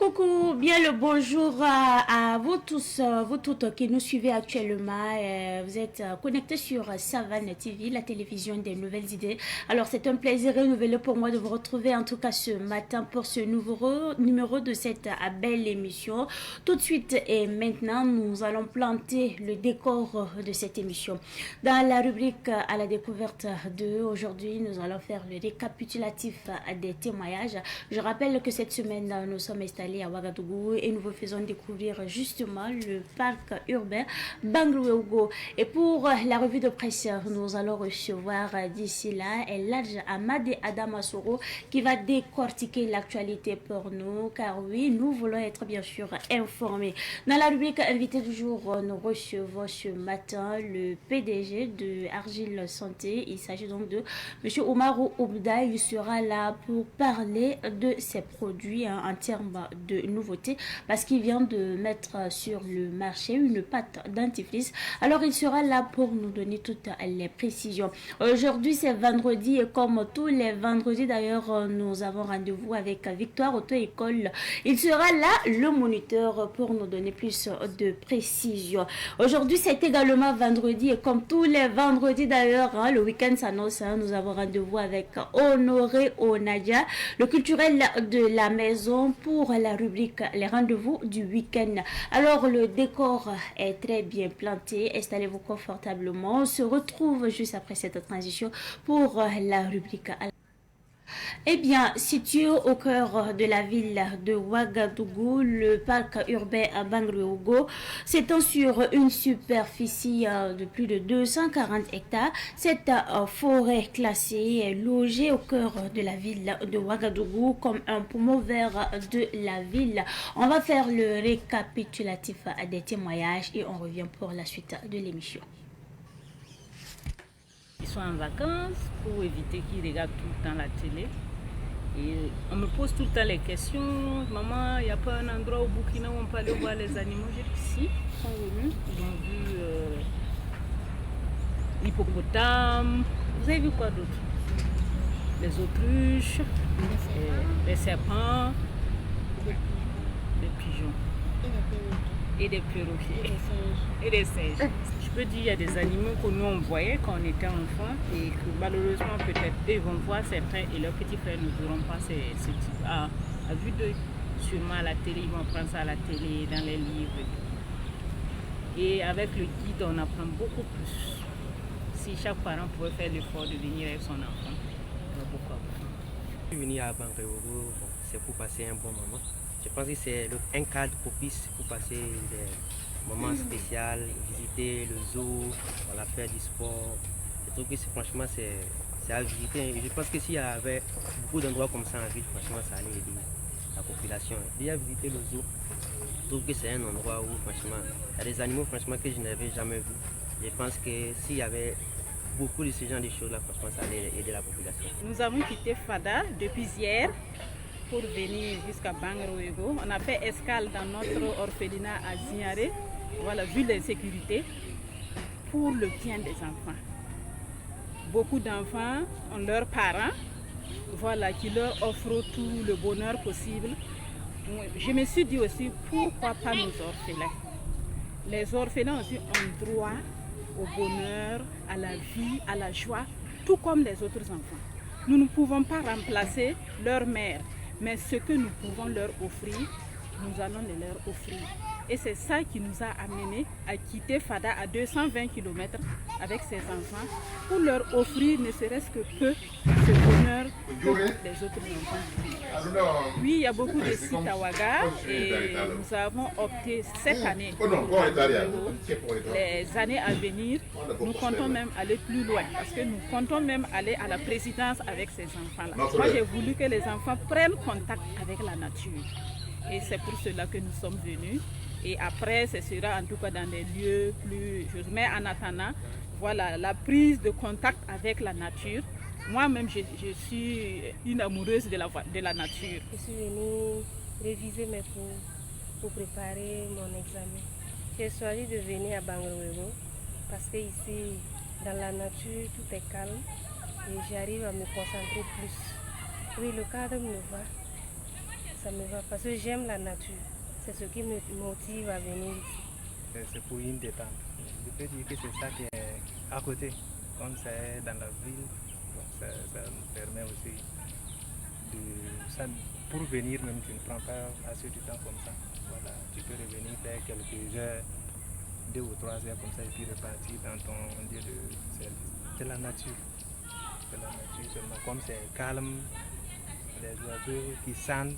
Coucou, bien le bonjour à vous tous, vous toutes qui nous suivez actuellement. Vous êtes connectés sur Savane TV, la télévision des nouvelles idées. Alors c'est un plaisir renouvelé pour moi de vous retrouver en tout cas ce matin pour ce nouveau numéro de cette belle émission. Tout de suite et maintenant, nous allons planter le décor de cette émission. Dans la rubrique à la découverte de aujourd'hui, nous allons faire le récapitulatif des témoignages. Je rappelle que cette semaine, nous sommes installés à Ouagadougou et nous vous faisons découvrir justement le parc urbain Bangrouéougo. Et pour la revue de presse, nous allons recevoir d'ici là Eladj Amade Adamasoro qui va décortiquer l'actualité pour nous, car oui, nous voulons être bien sûr informés. Dans la rubrique invité du jour, nous recevons ce matin le PDG de Argile Santé. Il s'agit donc de M. Omarou Oubda. Il sera là pour parler de ses produits en termes de nouveautés, parce qu'il vient de mettre sur le marché une pâte dentifrice. Alors il sera là pour nous donner toutes les précisions. Aujourd'hui c'est vendredi et comme tous les vendredis d'ailleurs, nous avons rendez-vous avec Victoire Auto-École. Il sera là, le moniteur, pour nous donner plus de précisions. Aujourd'hui c'est également vendredi et comme tous les vendredis d'ailleurs, le week-end s'annonce. Nous avons rendez-vous avec Honoré Onadia, le culturel de la maison, pour la rubrique les rendez-vous du week-end. Alors le décor est très bien planté, installez-vous confortablement. On se retrouve juste après cette transition pour la rubrique. Eh bien, situé au cœur de la ville de Ouagadougou, le parc urbain à Bangrouéougo s'étend sur une superficie de plus de 240 hectares. Cette forêt classée est logée au cœur de la ville de Ouagadougou comme un poumon vert de la ville. On va faire le récapitulatif des témoignages et on revient pour la suite de l'émission. Ils sont en vacances pour éviter qu'ils regardent tout le temps la télé. Et on me pose tout le temps les questions. Maman, il n'y a pas un endroit au Burkina où on peut aller voir les animaux? J'ai dit si, ils sont venus. Ils ont vu l'hippopotame. Vous avez vu quoi d'autre? Les autruches, les serpents, les pigeons. Et des perroquets. Et des singes. Je peux dire qu'il y a des animaux que nous on voyait quand on était enfant et que malheureusement peut-être eux vont voir certains et leurs petits frères ne verront pas ce type à vue d'œil. Sûrement à la télé, ils vont prendre ça à la télé, dans les livres. Et avec le guide, on apprend beaucoup plus. Si chaque parent pouvait faire l'effort de venir avec son enfant, on va beaucoup apprendre. Je suis venu à Bangrouéougo, c'est pour passer un bon moment. Je pense que c'est un cadre propice pour passer des moments spéciaux, visiter le zoo, voilà, faire du sport. Je trouve que franchement c'est à visiter. Et je pense que s'il y avait beaucoup d'endroits comme ça en ville, franchement ça allait aider la population. Déjà visiter le zoo, je trouve que c'est un endroit où franchement il y a des animaux franchement que je n'avais jamais vus. Je pense que s'il y avait beaucoup de ce genre de choses là, franchement ça allait aider la population. Nous avons quitté Fada depuis hier pour venir jusqu'à Bangrouéougo. On a fait escale dans notre orphelinat à Zignaré, voilà, vu l'insécurité, pour le bien des enfants. Beaucoup d'enfants ont leurs parents, voilà, qui leur offrent tout le bonheur possible. Je me suis dit aussi, pourquoi pas nos orphelins? Les orphelins aussi ont droit au bonheur, à la vie, à la joie, tout comme les autres enfants. Nous ne pouvons pas remplacer leur mère, mais ce que nous pouvons leur offrir, nous allons les leur offrir. Et c'est ça qui nous a amenés à quitter Fada à 220 km avec ses enfants pour leur offrir ne serait-ce que peu ce bonheur que les autres enfants. Oui, il y a beaucoup de sites à Ouaga et nous avons opté cette année, les années à venir, nous comptons même aller plus loin parce que nous comptons même aller à la présidence avec ces enfants-là. Moi, j'ai voulu que les enfants prennent contact avec la nature et c'est pour cela que nous sommes venus. Et après, ce sera en tout cas dans des lieux plus... Mais en attendant, voilà, la prise de contact avec la nature. Moi-même, je suis une amoureuse de la nature. Je suis venue réviser mes cours pour préparer mon examen. J'ai choisi de venir à Bangrouéougo parce que ici, dans la nature, tout est calme et j'arrive à me concentrer plus. Oui, le cadre me va. ça me va parce que j'aime la nature. C'est ce qui me motive à venir ici. C'est pour une détente. Je peux dire que c'est ça qui est à côté. Comme c'est dans la ville, donc ça nous permet aussi pour venir même, tu ne prends pas assez de temps comme ça. Voilà, tu peux revenir faire quelques heures, 2 ou 3 heures comme ça, et puis repartir dans ton lieu de service. C'est la nature. C'est la nature seulement. Comme c'est calme, les oiseaux qui chantent,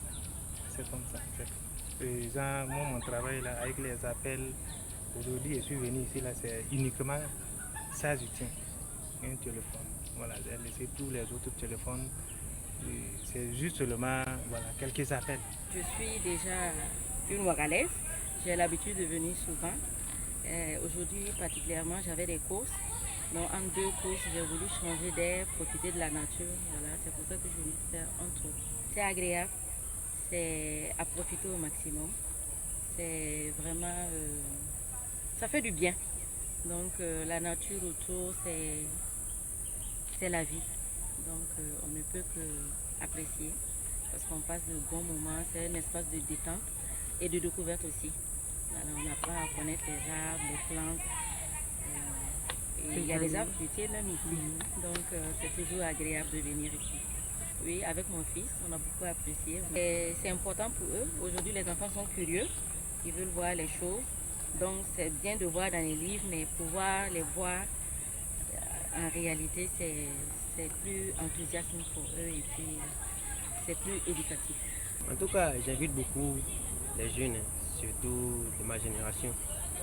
c'est comme ça. Moi, mon travail là, avec les appels, aujourd'hui, je suis venu ici, là, c'est uniquement ça, je tiens. Un téléphone. Voilà, j'ai laissé tous les autres téléphones. C'est juste seulement voilà, quelques appels. Je suis déjà une Ouagalaise. J'ai l'habitude de venir souvent. Aujourd'hui, particulièrement, j'avais des courses. Donc, en 2 courses, j'ai voulu changer d'air, profiter de la nature. Voilà, c'est pour ça que je vais faire un tour. C'est agréable. C'est à profiter au maximum. C'est vraiment... ça fait du bien. Donc, la nature autour, c'est la vie. Donc on ne peut que apprécier parce qu'on passe de bons moments, c'est un espace de détente et de découverte aussi. Alors, on apprend à connaître les arbres, les plantes. Et il y a des arbres fruitiers même ici. Donc c'est toujours agréable de venir ici. Oui, avec mon fils, on a beaucoup apprécié. C'est important pour eux. Aujourd'hui, les enfants sont curieux, ils veulent voir les choses. Donc c'est bien de voir dans les livres, mais pouvoir les voir en réalité, c'est plus enthousiasme pour eux et puis c'est plus éducatif. En tout cas, j'invite beaucoup les jeunes, surtout de ma génération,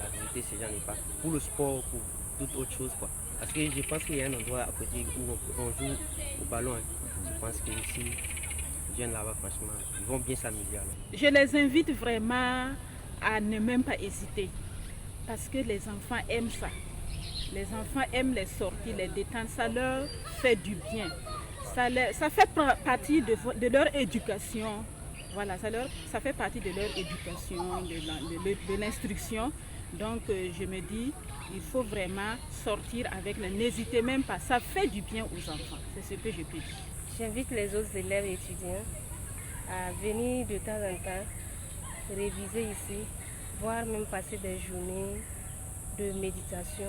à visiter ces gens de parcs. Pour le sport, pour toute autre chose. Quoi. Parce que je pense qu'il y a un endroit à côté où on joue au ballon. Je pense que ici, les jeunes là-bas, franchement, ils vont bien s'amuser. Je les invite vraiment à ne même pas hésiter. Parce que les enfants aiment ça. Les enfants aiment les sorties, les détentes, ça leur fait du bien. Ça fait partie de leur éducation. Voilà, ça fait partie de leur éducation, de l'instruction. Donc je me dis, il faut vraiment sortir avec les... N'hésitez même pas, ça fait du bien aux enfants. C'est ce que je peux dire. J'invite les autres élèves et étudiants à venir de temps en temps réviser ici, voire même passer des journées de méditation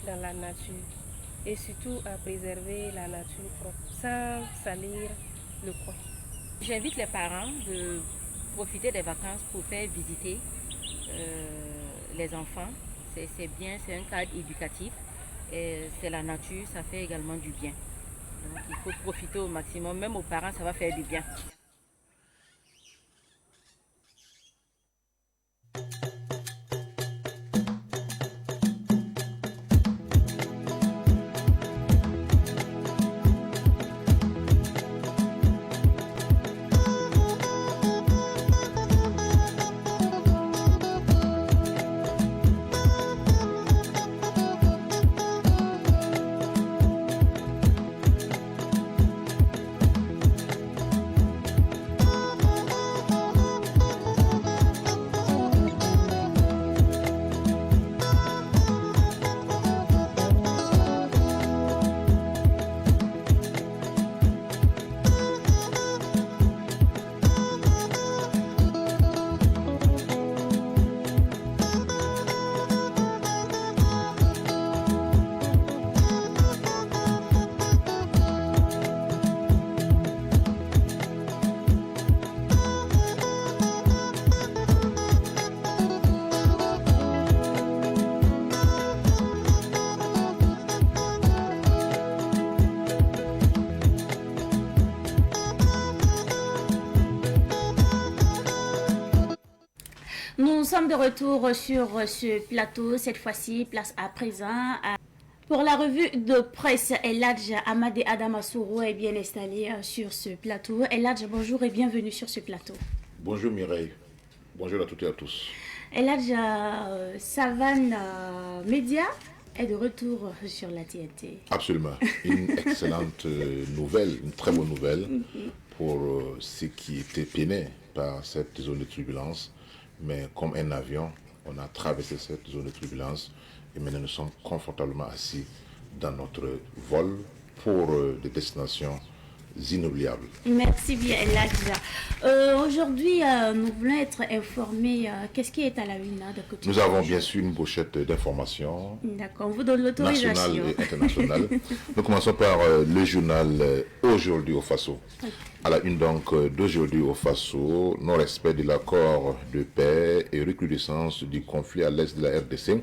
dans la nature et surtout à préserver la nature propre sans salir le coin. J'invite les parents de profiter des vacances pour faire visiter les enfants. C'est bien, c'est un cadre éducatif, c'est la nature, ça fait également du bien. Donc il faut profiter au maximum, même aux parents ça va faire du bien. Nous sommes de retour sur ce plateau, cette fois-ci, place à présent. Pour la revue de presse, Eladj Amadé Adamasouro est bien installé sur ce plateau. Eladj, bonjour et bienvenue sur ce plateau. Bonjour Mireille, bonjour à toutes et à tous. Eladj, Savane Média est de retour sur la TNT. Absolument, une excellente nouvelle, une très bonne nouvelle pour ceux qui étaient peinés par cette zone de turbulence. Mais comme un avion, on a traversé cette zone de turbulence et maintenant nous sommes confortablement assis dans notre vol pour des destinations inoubliables. Merci bien, Eladja. Aujourd'hui, nous voulons être informés. Qu'est-ce qui est à la une de côté? Nous avons bien sûr une pochette d'informations. D'accord, on vous donne l'autorisation. Nationale et internationale. Nous commençons par le journal Aujourd'hui au Faso. À la une donc d'Aujourd'hui au Faso, non-respect de l'accord de paix et recrudescence du conflit à l'est de la RDC.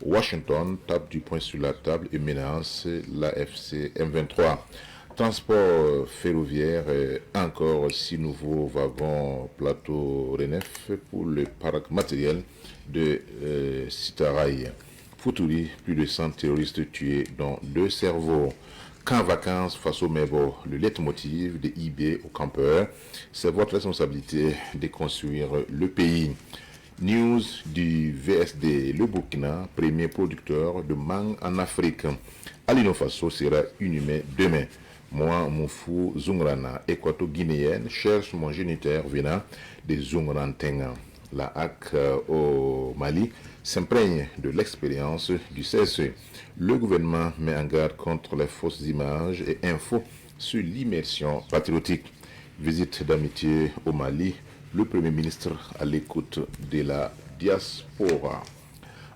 Washington tape du poing sur la table et menace l'AFC M23. Transport ferroviaire, encore 6 nouveaux wagons plateau Renef pour le parc matériel de Sitaraï. Futuri, plus de 100 terroristes tués, dont 2 cerveaux. Camp vacances face au Mebo, le leitmotiv de IB aux campeurs. C'est votre responsabilité de construire le pays. News du VSD, le Burkina, premier producteur de mangue en Afrique. Alino Faso sera inhumé demain. Moi, Moufou Zungrana, équato-guinéenne, cherche mon géniteur venant des Zungrantenga. La HAC au Mali s'imprègne de l'expérience du CSE. Le gouvernement met en garde contre les fausses images et infos sur l'immersion patriotique. Visite d'amitié au Mali, le Premier ministre à l'écoute de la diaspora.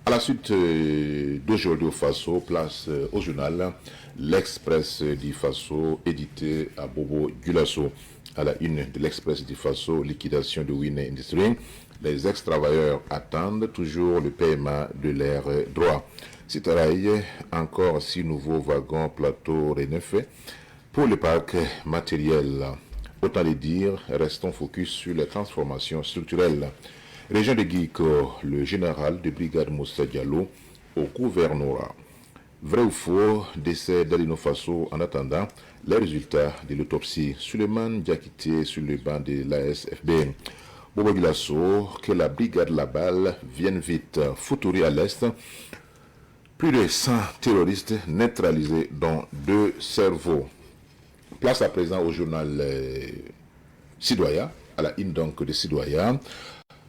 À la suite d'Aujourd'hui au Faso, place au journal L'Express du Faso, édité à Bobo Gulasso. À la une de l'Express du Faso, liquidation de Winner Industries. Les ex-travailleurs attendent toujours le paiement de leurs droits. Sitaraï, encore 6 nouveaux wagons plateau Renef pour le parc matériel. Autant le dire, restons focus sur les transformations structurelles. Région de Guiko, le général de brigade Moussa Diallo au gouvernorat. Vrai ou faux, décès d'Alino Faso en attendant les résultats de l'autopsie. Suleiman Diakité sur le banc de l'ASFB. Bobo Gilasso, que la brigade Laballe vienne vite. Futuri à l'est, plus de 100 terroristes neutralisés dont 2 cerveaux. Place à présent au journal Sidoya, à la une donc de Sidoya.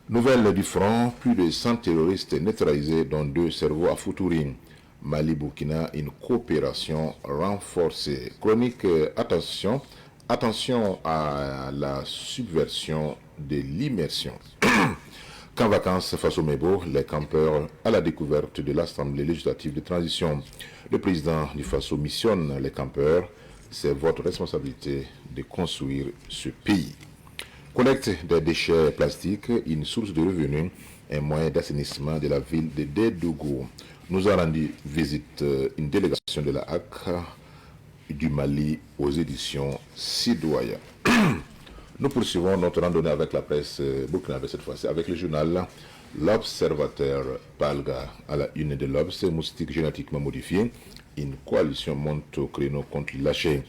Nouvelle du front, plus de 100 terroristes neutralisés dont 2 cerveaux à Futuri. Mali-Burkina, une coopération renforcée. Chronique, attention à la subversion de l'immersion. Camp vacances face au Mebo, les campeurs à la découverte de l'Assemblée législative de transition. Le président du Faso missionne les campeurs. C'est votre responsabilité de construire ce pays. Collecte des déchets plastiques, une source de revenus, un moyen d'assainissement de la ville de Dédougou. Nous a rendu visite une délégation de la HAC du Mali aux éditions Sidoya. Nous poursuivons notre randonnée avec la presse burkinabé cette fois-ci, avec le journal L'Observateur Palga. À la une de l'Obs, moustique génétiquement modifié, une coalition monte au créneau contre lâché.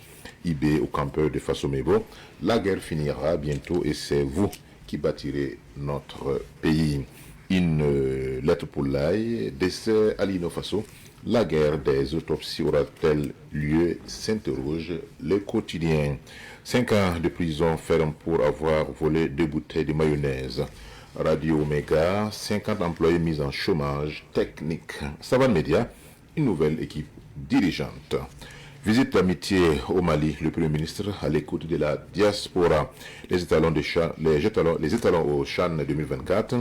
IB au campeur de Faso Mebo. La guerre finira bientôt et c'est vous qui bâtirez notre pays. Une lettre pour l'ail, décès à l'Ino Faso. La guerre des autopsies aura-t-elle lieu, s'interroge le quotidien. 5 ans de prison ferme pour avoir volé 2 bouteilles de mayonnaise. Radio Omega, 50 employés mis en chômage technique. Savan Média, une nouvelle équipe dirigeante. Visite d'amitié au Mali, le Premier ministre à l'écoute de la diaspora. Les étalons au Chan 2024,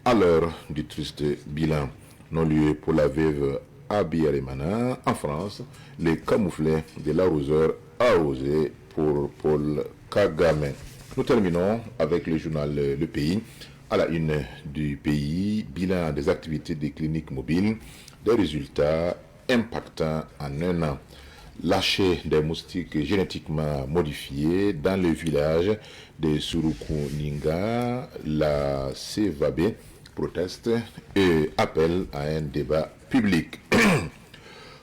à l'heure du triste bilan. Non-lieu pour la veuve Abiyarimana. En France, les camouflés de l'arroseur arrosé pour Paul Kagame. Nous terminons avec le journal Le Pays. À la une du pays, bilan des activités des cliniques mobiles, des résultats impactants en un an. Lâcher des moustiques génétiquement modifiés dans le village de Surukuninga, la CVAB proteste et appelle à un débat public.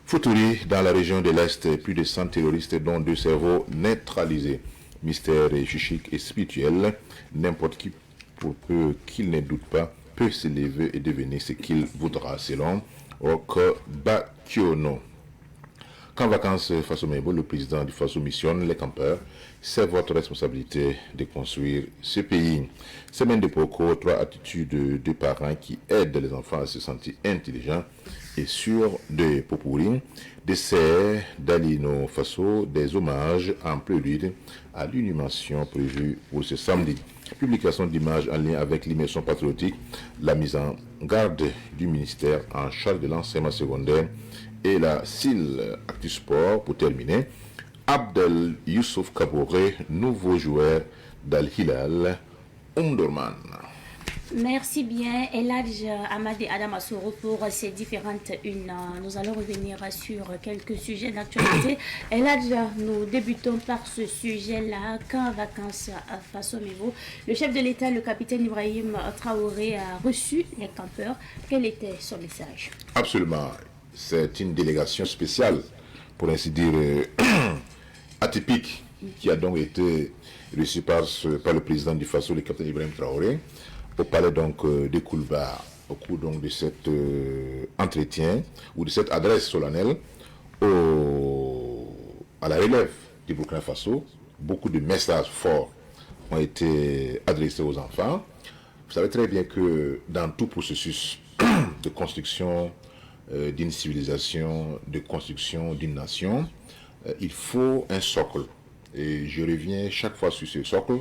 Futuri, dans la région de l'Est, plus de 100 terroristes dont 2 cerveaux neutralisés. Mystère chichique et spirituel, n'importe qui, pour peu qu'il ne doute pas, peut se lever et devenir ce qu'il voudra, selon Okbakiono. Camp Vacances Faso Mebo, le président du Faso missionne les campeurs. C'est votre responsabilité de construire ce pays. Semaine de Poko, 3 attitudes de parents qui aident les enfants à se sentir intelligents et sûrs de Popourin. Dessert d'Alino Faso, des hommages en prélude à l'inhumation prévue pour ce samedi. Publication d'images en lien avec l'immersion patriotique, la mise en garde du ministère en charge de l'enseignement secondaire et la CIL Actu-Sport pour terminer. Abdel Youssouf Kabouré, nouveau joueur d'Al-Hilal Omdurman. Merci bien, Eladj Amadi Adam Assourou pour ces différentes unes. Nous allons revenir sur quelques sujets d'actualité. Eladj, nous débutons par ce sujet-là. Camp Vacances à Faso Mebo, le chef de l'État, le capitaine Ibrahim Traoré, a reçu les campeurs. Quel était son message? Absolument. C'est une délégation spéciale, pour ainsi dire atypique, qui a donc été reçue par le président du Faso, le capitaine Ibrahim Traoré, au palais donc de Koulba, au cours donc de cet entretien ou de cette adresse solennelle à la relève du Burkina Faso. Beaucoup de messages forts ont été adressés aux enfants. Vous savez très bien que dans tout processus de construction d'une civilisation, de construction d'une nation, il faut un socle. Et je reviens chaque fois sur ce socle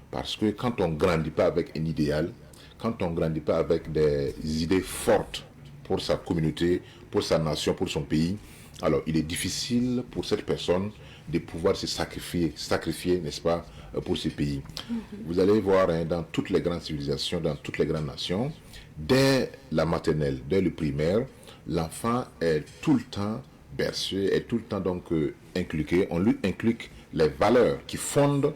parce que quand on ne grandit pas avec un idéal, quand on ne grandit pas avec des idées fortes pour sa communauté, pour sa nation, pour son pays, alors il est difficile pour cette personne de pouvoir se sacrifier, n'est-ce pas, pour ce pays. Vous allez voir dans toutes les grandes civilisations, dans toutes les grandes nations, dès la maternelle, dès le primaire, l'enfant est tout le temps bercé, est tout le temps donc inculqué. On lui inculque les valeurs qui fondent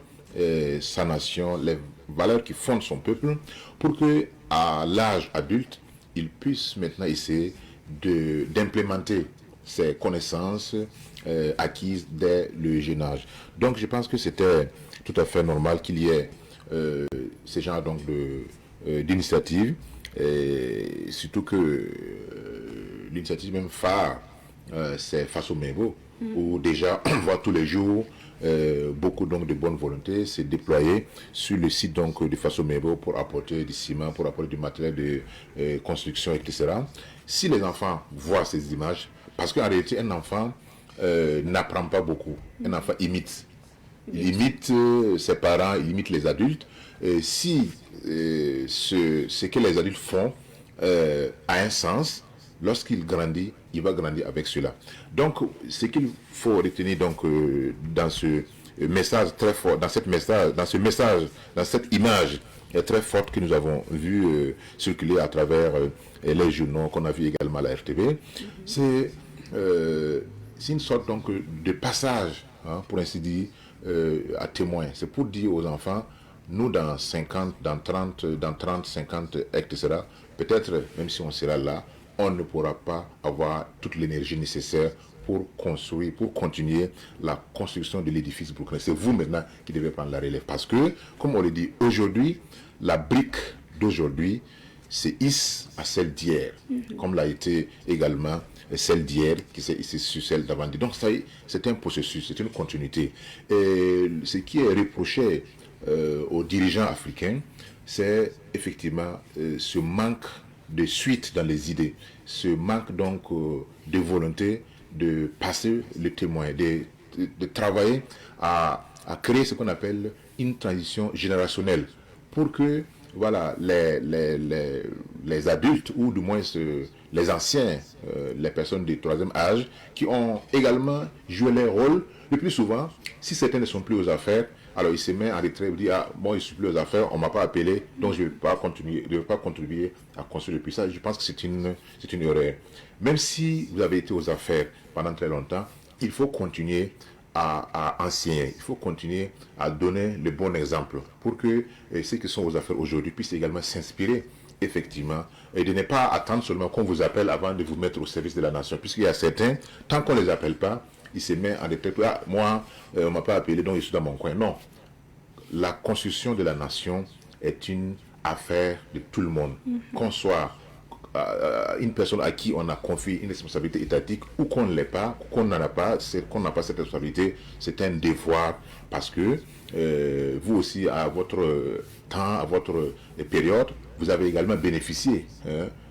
sa nation, les valeurs qui fondent son peuple, pour que à l'âge adulte, il puisse maintenant essayer d'implémenter ces connaissances acquises dès le jeune âge. Donc je pense que c'était tout à fait normal qu'il y ait ce genre donc d'initiative, et surtout que l'initiative même phare, c'est Faso Mebo, où déjà on voit tous les jours beaucoup donc de bonne volonté se déployer sur le site donc de Faso Mebo pour apporter du ciment, pour apporter du matériel de construction, etc. Si les enfants voient ces images, parce qu'en réalité un enfant n'apprend pas beaucoup, un enfant imite. Il imite ses parents, il imite les adultes. Si ce que les adultes font a un sens, lorsqu'il grandit, il va grandir avec cela. Donc, ce qu'il faut retenir donc dans ce message très fort, dans cette image très forte que nous avons vu circuler à travers les journaux qu'on a vu également à la RTB, c'est une sorte donc de passage, pour ainsi dire, à témoin. C'est pour dire aux enfants, nous dans 50, dans 30, 50, etc., peut-être même si on sera là, on ne pourra pas avoir toute l'énergie nécessaire pour construire, pour continuer la construction de l'édifice burkinabé. C'est vous maintenant qui devez prendre la relève. Parce que, comme on le dit, aujourd'hui, la brique d'aujourd'hui se hisse à celle d'hier, comme l'a été également celle d'hier qui s'est hissée sur celle d'avant. Donc ça, c'est un processus, c'est une continuité. Et ce qui est reproché aux dirigeants africains, c'est effectivement ce manque de suite dans les idées, ce manque donc de volonté de passer le témoin, de travailler à créer ce qu'on appelle une transition générationnelle pour que voilà, les adultes ou du moins les anciens, les personnes du troisième âge qui ont également joué leur rôle, le plus souvent, si certains ne sont plus aux affaires, alors il se met en retrait, il dit, ah, bon, je ne suis plus aux affaires, on ne m'a pas appelé, donc je ne vais pas contribuer à construire depuis ça. Je pense que c'est une erreur. Même si vous avez été aux affaires pendant très longtemps, il faut continuer à enseigner, il faut continuer à donner le bon exemple pour que ceux qui sont aux affaires aujourd'hui puissent également s'inspirer, effectivement, et de ne pas attendre seulement qu'on vous appelle avant de vous mettre au service de la nation, puisqu'il y a certains, tant qu'on ne les appelle pas, il se met en retrait. Ah, moi, on ne m'a pas appelé, donc je suis dans mon coin. Non. La construction de la nation est une affaire de tout le monde. Qu'on soit une personne à qui on a confié une responsabilité étatique ou qu'on ne l'est pas, qu'on n'en a pas, qu'on n'a pas cette responsabilité, c'est un devoir parce que vous aussi, à votre temps, à votre période, vous avez également bénéficié,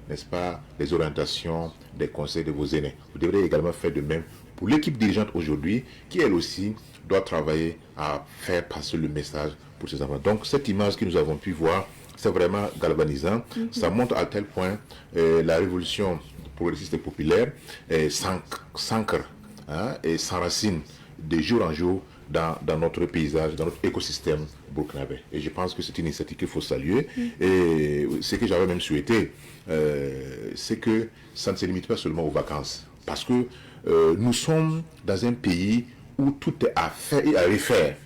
n'est-ce pas, des orientations, des conseils de vos aînés. Vous devrez également faire de même pour l'équipe dirigeante aujourd'hui, qui elle aussi doit travailler à faire passer le message pour ses enfants. Donc cette image que nous avons pu voir, c'est vraiment galvanisant. Ça montre à tel point la révolution progressiste et populaire s'ancre et s'enracine de jour en jour dans notre paysage, dans notre écosystème burkinabé. Et je pense que c'est une initiative qu'il faut saluer. Et ce que j'avais même souhaité, c'est que ça ne se limite pas seulement aux vacances. Parce que nous sommes dans un pays où tout est à faire et à refaire.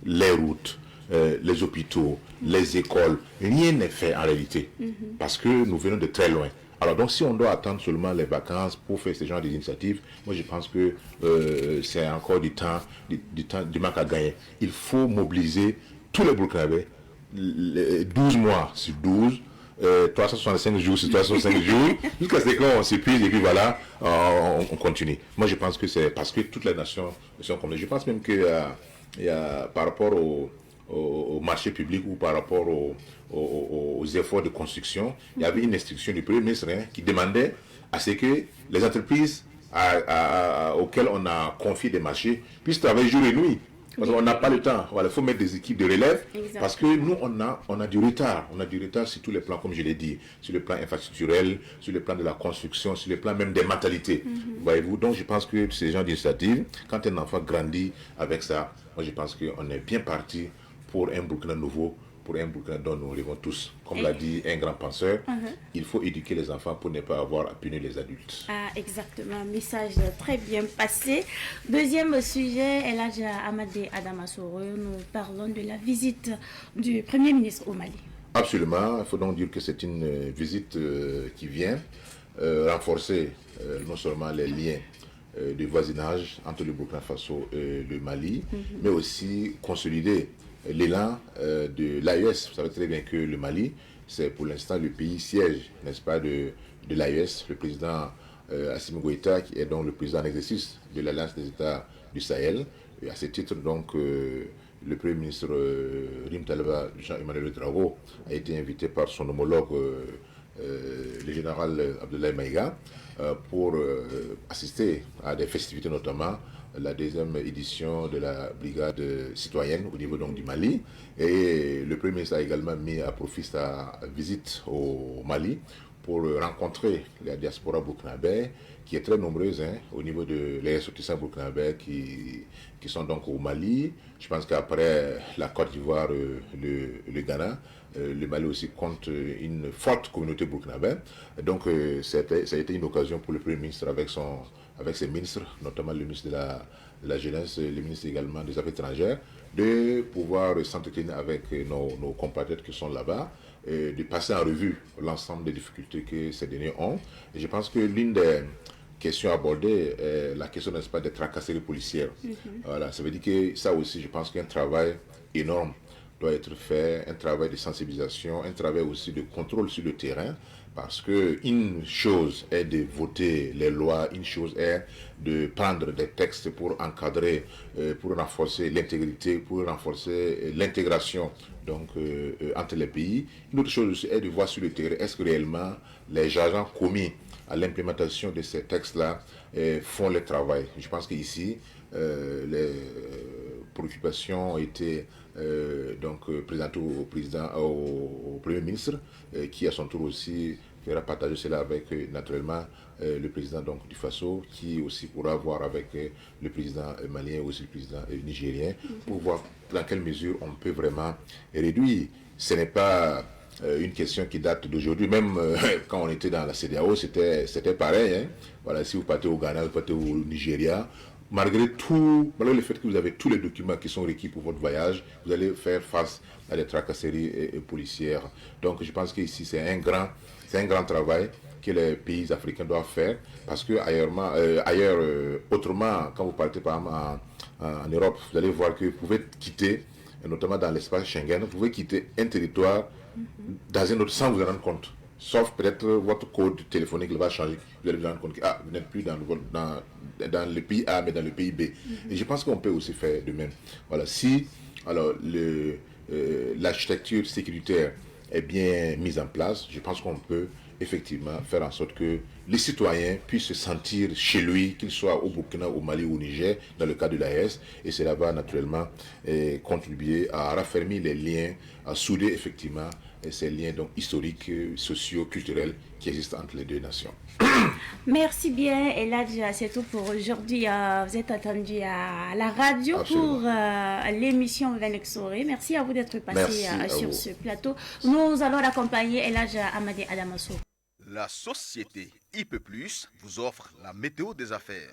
Les routes, les hôpitaux, les écoles, rien n'est fait en réalité. Parce que nous venons de très loin. Alors donc si on doit attendre seulement les vacances pour faire ce genre d'initiatives, moi je pense que c'est encore du manque à gagner. Il faut mobiliser tous les Burkinabés, 12 mois sur 12, 365 jours sur 365 jours, jusqu'à ce qu'on s'épuise et puis voilà, on continue. Moi je pense que c'est parce que toutes les nations sont comme ça. Je pense même que par rapport au marché public ou par rapport aux efforts de construction, il y avait une instruction du Premier ministre qui demandait à ce que les entreprises auxquelles on a confié des marchés puissent travailler jour et nuit. Parce qu'on n'a pas le temps. Voilà, il faut mettre des équipes de relève. Exactement. Parce que nous, on a du retard. On a du retard sur tous les plans, comme je l'ai dit, sur le plan infrastructurel, sur le plan de la construction, sur le plan même des mentalités. Voyez-vous, donc je pense que ces gens d'initiative, quand un enfant grandit avec ça, moi je pense qu'on est bien parti pour un Burkina nouveau, pour un Burkina dont nous rêvons tous. Comme l'a dit un grand penseur, il faut éduquer les enfants pour ne pas avoir à punir les adultes. Ah, exactement, message très bien passé. Deuxième sujet, Eladja Amadé Adamasoro, nous parlons de la visite du Premier ministre au Mali. Absolument, il faut donc dire que c'est une visite qui vient renforcer non seulement les liens de voisinage entre le Burkina Faso et le Mali, mais aussi consolider l'élan de l'AES. Vous savez très bien que le Mali, c'est pour l'instant le pays siège, n'est-ce pas, de l'AES, le président Assimi Goïta, qui est donc le président en exercice de l'Alliance des États du Sahel. Et à ce titre, donc, le Premier ministre Rim Talba Jean-Emmanuel Drago a été invité par son homologue, le général Abdoulaye Maïga, pour assister à des festivités, notamment la deuxième édition de la brigade citoyenne au niveau donc du Mali. Et le Premier ministre a également mis à profit sa visite au Mali pour rencontrer la diaspora burkinabé, qui est très nombreuse au niveau de les ressortissants burkinabés qui sont donc au Mali. Je pense qu'après la Côte d'Ivoire, le Ghana, le Mali aussi compte une forte communauté burkinabé. Donc ça a été une occasion pour le Premier ministre avec ses ministres, notamment le ministre de la Jeunesse, le ministre également des Affaires étrangères, de pouvoir s'entretenir avec nos compatriotes qui sont là-bas, de passer en revue l'ensemble des difficultés que ces derniers ont. Et je pense que l'une des questions abordées est la question, n'est-ce pas, des tracasseries policières. Voilà, ça veut dire que ça aussi, je pense qu'un travail énorme doit être fait, un travail de sensibilisation, un travail aussi de contrôle sur le terrain, parce que une chose est de voter les lois, une chose est de prendre des textes pour encadrer, pour renforcer l'intégrité, pour renforcer l'intégration donc entre les pays. Une autre chose aussi est de voir sur le terrain, est-ce que réellement les agents commis à l'implémentation de ces textes-là font le travail. Je pense qu'ici, les préoccupations ont été présentées au Premier ministre, qui à son tour aussi fera partager cela avec naturellement le président donc, du Faso, qui aussi pourra voir avec le président malien et aussi le président nigérien pour voir dans quelle mesure on peut vraiment réduire. Ce n'est pas une question qui date d'aujourd'hui, même quand on était dans la CEDEAO, c'était pareil. Voilà, si vous partez au Ghana, vous partez au Nigeria, malgré le fait que vous avez tous les documents qui sont requis pour votre voyage, vous allez faire face à des tracasseries policières. Donc je pense qu'ici c'est un grand travail que les pays africains doivent faire, parce que ailleurs, autrement, quand vous partez par exemple en Europe, vous allez voir que vous pouvez quitter, et notamment dans l'espace Schengen, vous pouvez quitter un territoire dans un autre sans vous en rendre compte. Sauf peut-être votre code téléphonique va changer. Vous allez vous rendre compte que vous n'êtes plus dans le pays A, mais dans le pays B. Et je pense qu'on peut aussi faire de même. Voilà. Si alors l'architecture sécuritaire est bien mise en place, je pense qu'on peut effectivement faire en sorte que les citoyens puissent se sentir chez lui, qu'ils soient au Burkina, au Mali ou au Niger, dans le cas de l'AES, et cela va naturellement contribuer à raffermir les liens, à souder effectivement ces liens donc historiques, sociaux, culturels qui existent entre les deux nations. Merci bien, Eladja, c'est tout pour aujourd'hui. Vous êtes attendu à la radio. Absolument. Pour l'émission Venexoré. Merci à vous d'être passé sur ce plateau. Nous allons accompagner Eladja Amadé Adamasso. La société IP+ vous offre la météo des affaires.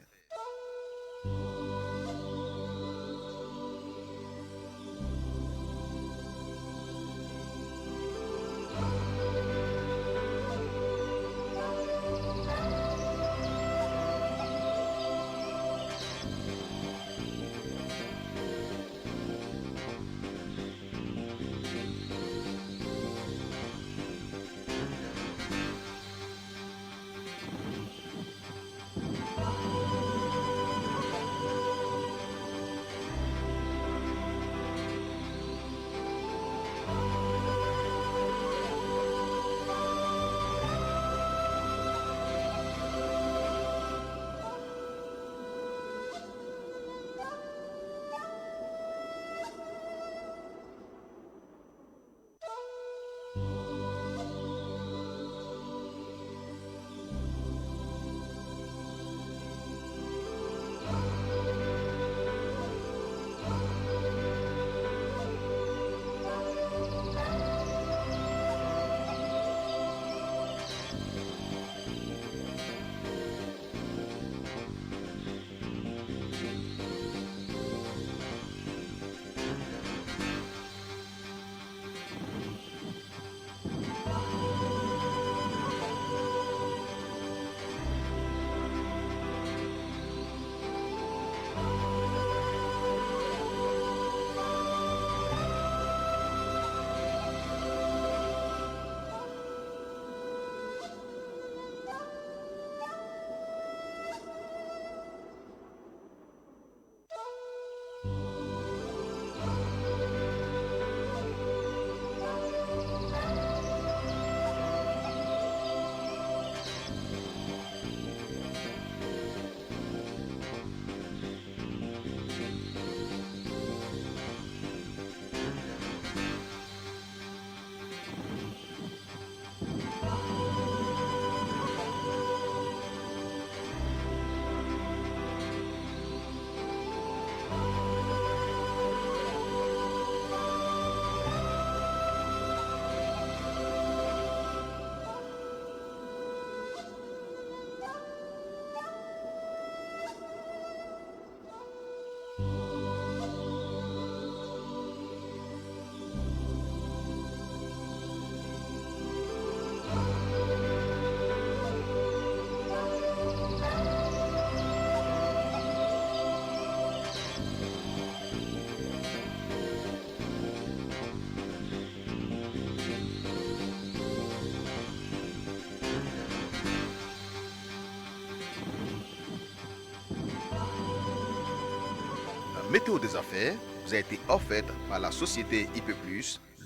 Météo des affaires vous a été offerte par la société IP+,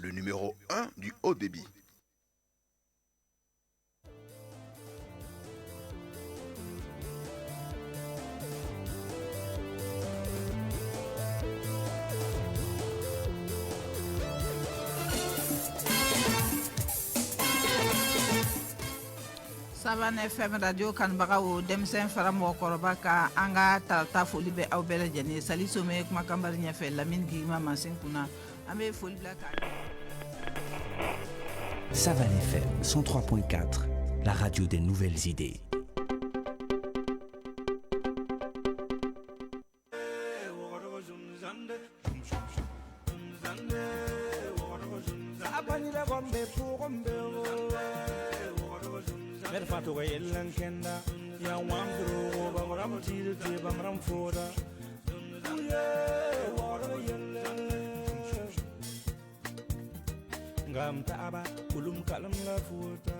le numéro 1 du haut débit. Savane FM radio kanbagaw demsen fara mɔgɔkɔrɔba ka an ka tarata foli bɛ aw bɛɛ lajɛlen sali some kuma kanbari ɲɛfɛ Lamine Gigima mansin kunna an bɛ foli bila ka Savane FM 103.4 la radio des nouvelles idées. Fato yelan kenda ya wamdro bamram tire te bamram foda waro yelle ngam taaba kulum kalam la futa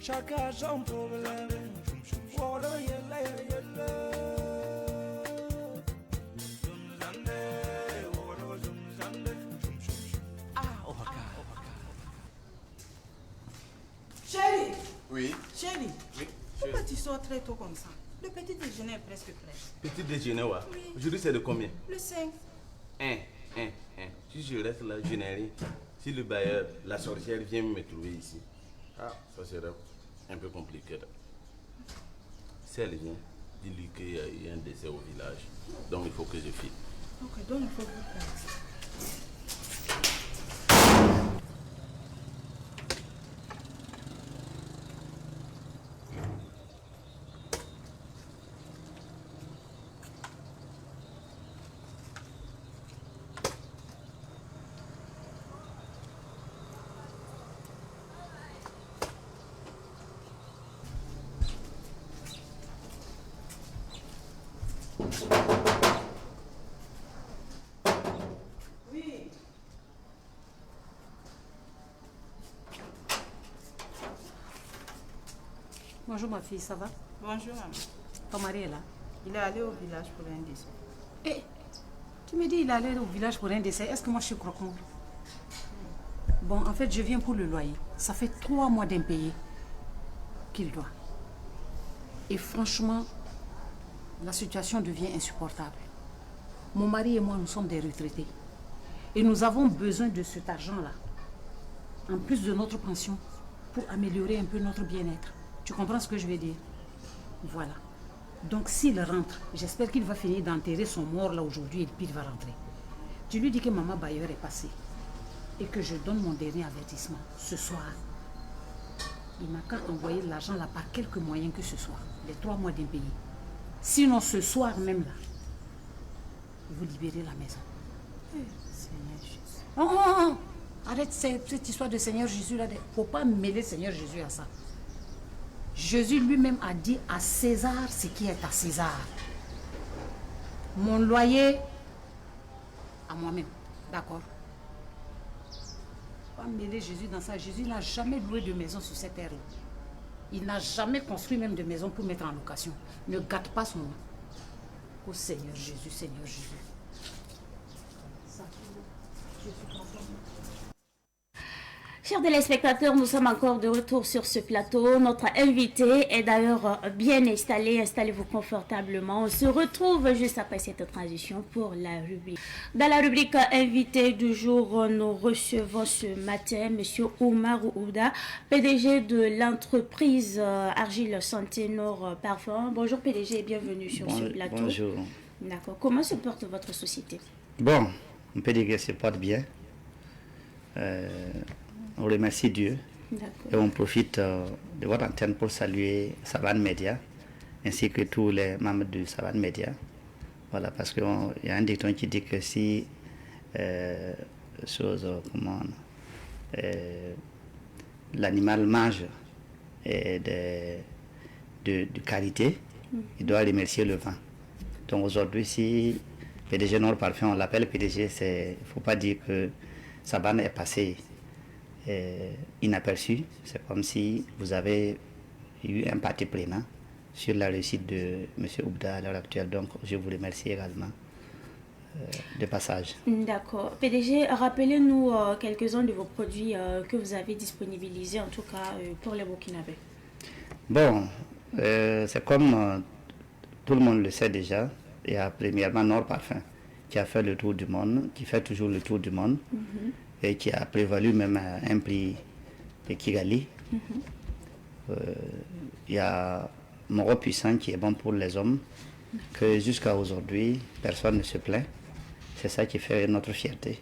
chacun son problème. Oh, yella, yella. Chérie. Oui. Chérie. Oui. Pourquoi tu sors très tôt comme ça? Le petit déjeuner est presque prêt. Petit déjeuner, ouais. Oui. Aujourd'hui, c'est de combien? Le 5. Si je reste là, je n'ai rien. Si le bailleur, la sorcière vient me trouver ici, ça serait un peu compliqué. Si elle vient, dis-lui qu'il y a un décès au village. Donc il faut que je file. Ok, donc il faut vous faire. Oui. Bonjour ma fille, ça va? Bonjour maman. Ton mari est là? Il est allé au village pour un décès. Eh, tu me dis il est allé au village pour un décès. Est-ce que moi je suis croquante? Bon, en fait, je viens pour le loyer. Ça fait 3 mois d'impayé qu'il doit. Et franchement, la situation devient insupportable. Mon mari et moi, nous sommes des retraités. Et nous avons besoin de cet argent-là, en plus de notre pension, pour améliorer un peu notre bien-être. Tu comprends ce que je veux dire? Voilà. Donc s'il rentre, j'espère qu'il va finir d'enterrer son mort là aujourd'hui et puis il va rentrer. Tu lui dis que maman Bailleur est passée et que je donne mon dernier avertissement ce soir. Il n'a qu'à envoyer l'argent là par quelque moyen que ce soit, les 3 mois d'impayé. Sinon ce soir même là, vous libérez la maison. Seigneur Jésus. Oh. Arrête cette histoire de Seigneur Jésus là. Il ne faut pas mêler Seigneur Jésus à ça. Jésus lui-même a dit à César ce qui est à César. Mon loyer à moi-même. D'accord? Pas mêler Jésus dans ça. Jésus n'a jamais loué de maison sur cette terre-là. Il n'a jamais construit même de maison pour mettre en location. Ne gâte pas son nom. Oh Seigneur Jésus, Seigneur Jésus. Chers téléspectateurs, nous sommes encore de retour sur ce plateau. Notre invité est d'ailleurs bien installé. Installez-vous confortablement. On se retrouve juste après cette transition pour la rubrique. Dans la rubrique invité du jour, nous recevons ce matin M. Omar Ouda, PDG de l'entreprise Argile Santé Nord Parfum. Bonjour PDG et bienvenue sur ce plateau. Bonjour. D'accord. Comment se porte votre société? Bon, on peut dire qu'elle se porte bien. On remercie Dieu et on profite de votre antenne pour saluer Savane Média ainsi que tous les membres de Savane Média. Voilà, parce qu'il y a un dicton qui dit que si l'animal mange de qualité, il doit remercier le vent. Donc aujourd'hui, si PDG Nord Parfum, on l'appelle PDG, il ne faut pas dire que Savane est passé inaperçu. C'est comme si vous avez eu un parti prenant sur la réussite de M. Ouda à l'heure actuelle. Donc, je vous remercie également de passage. D'accord. PDG, rappelez-nous quelques-uns de vos produits que vous avez disponibilisés, en tout cas pour les Burkinabés. Bon, c'est comme tout le monde le sait déjà. Il y a premièrement Nord Parfum qui a fait le tour du monde, qui fait toujours le tour du monde. Et qui a prévalu même un prix de Kigali. Il y a Moro Puissant qui est bon pour les hommes, que jusqu'à aujourd'hui, personne ne se plaint. C'est ça qui fait notre fierté.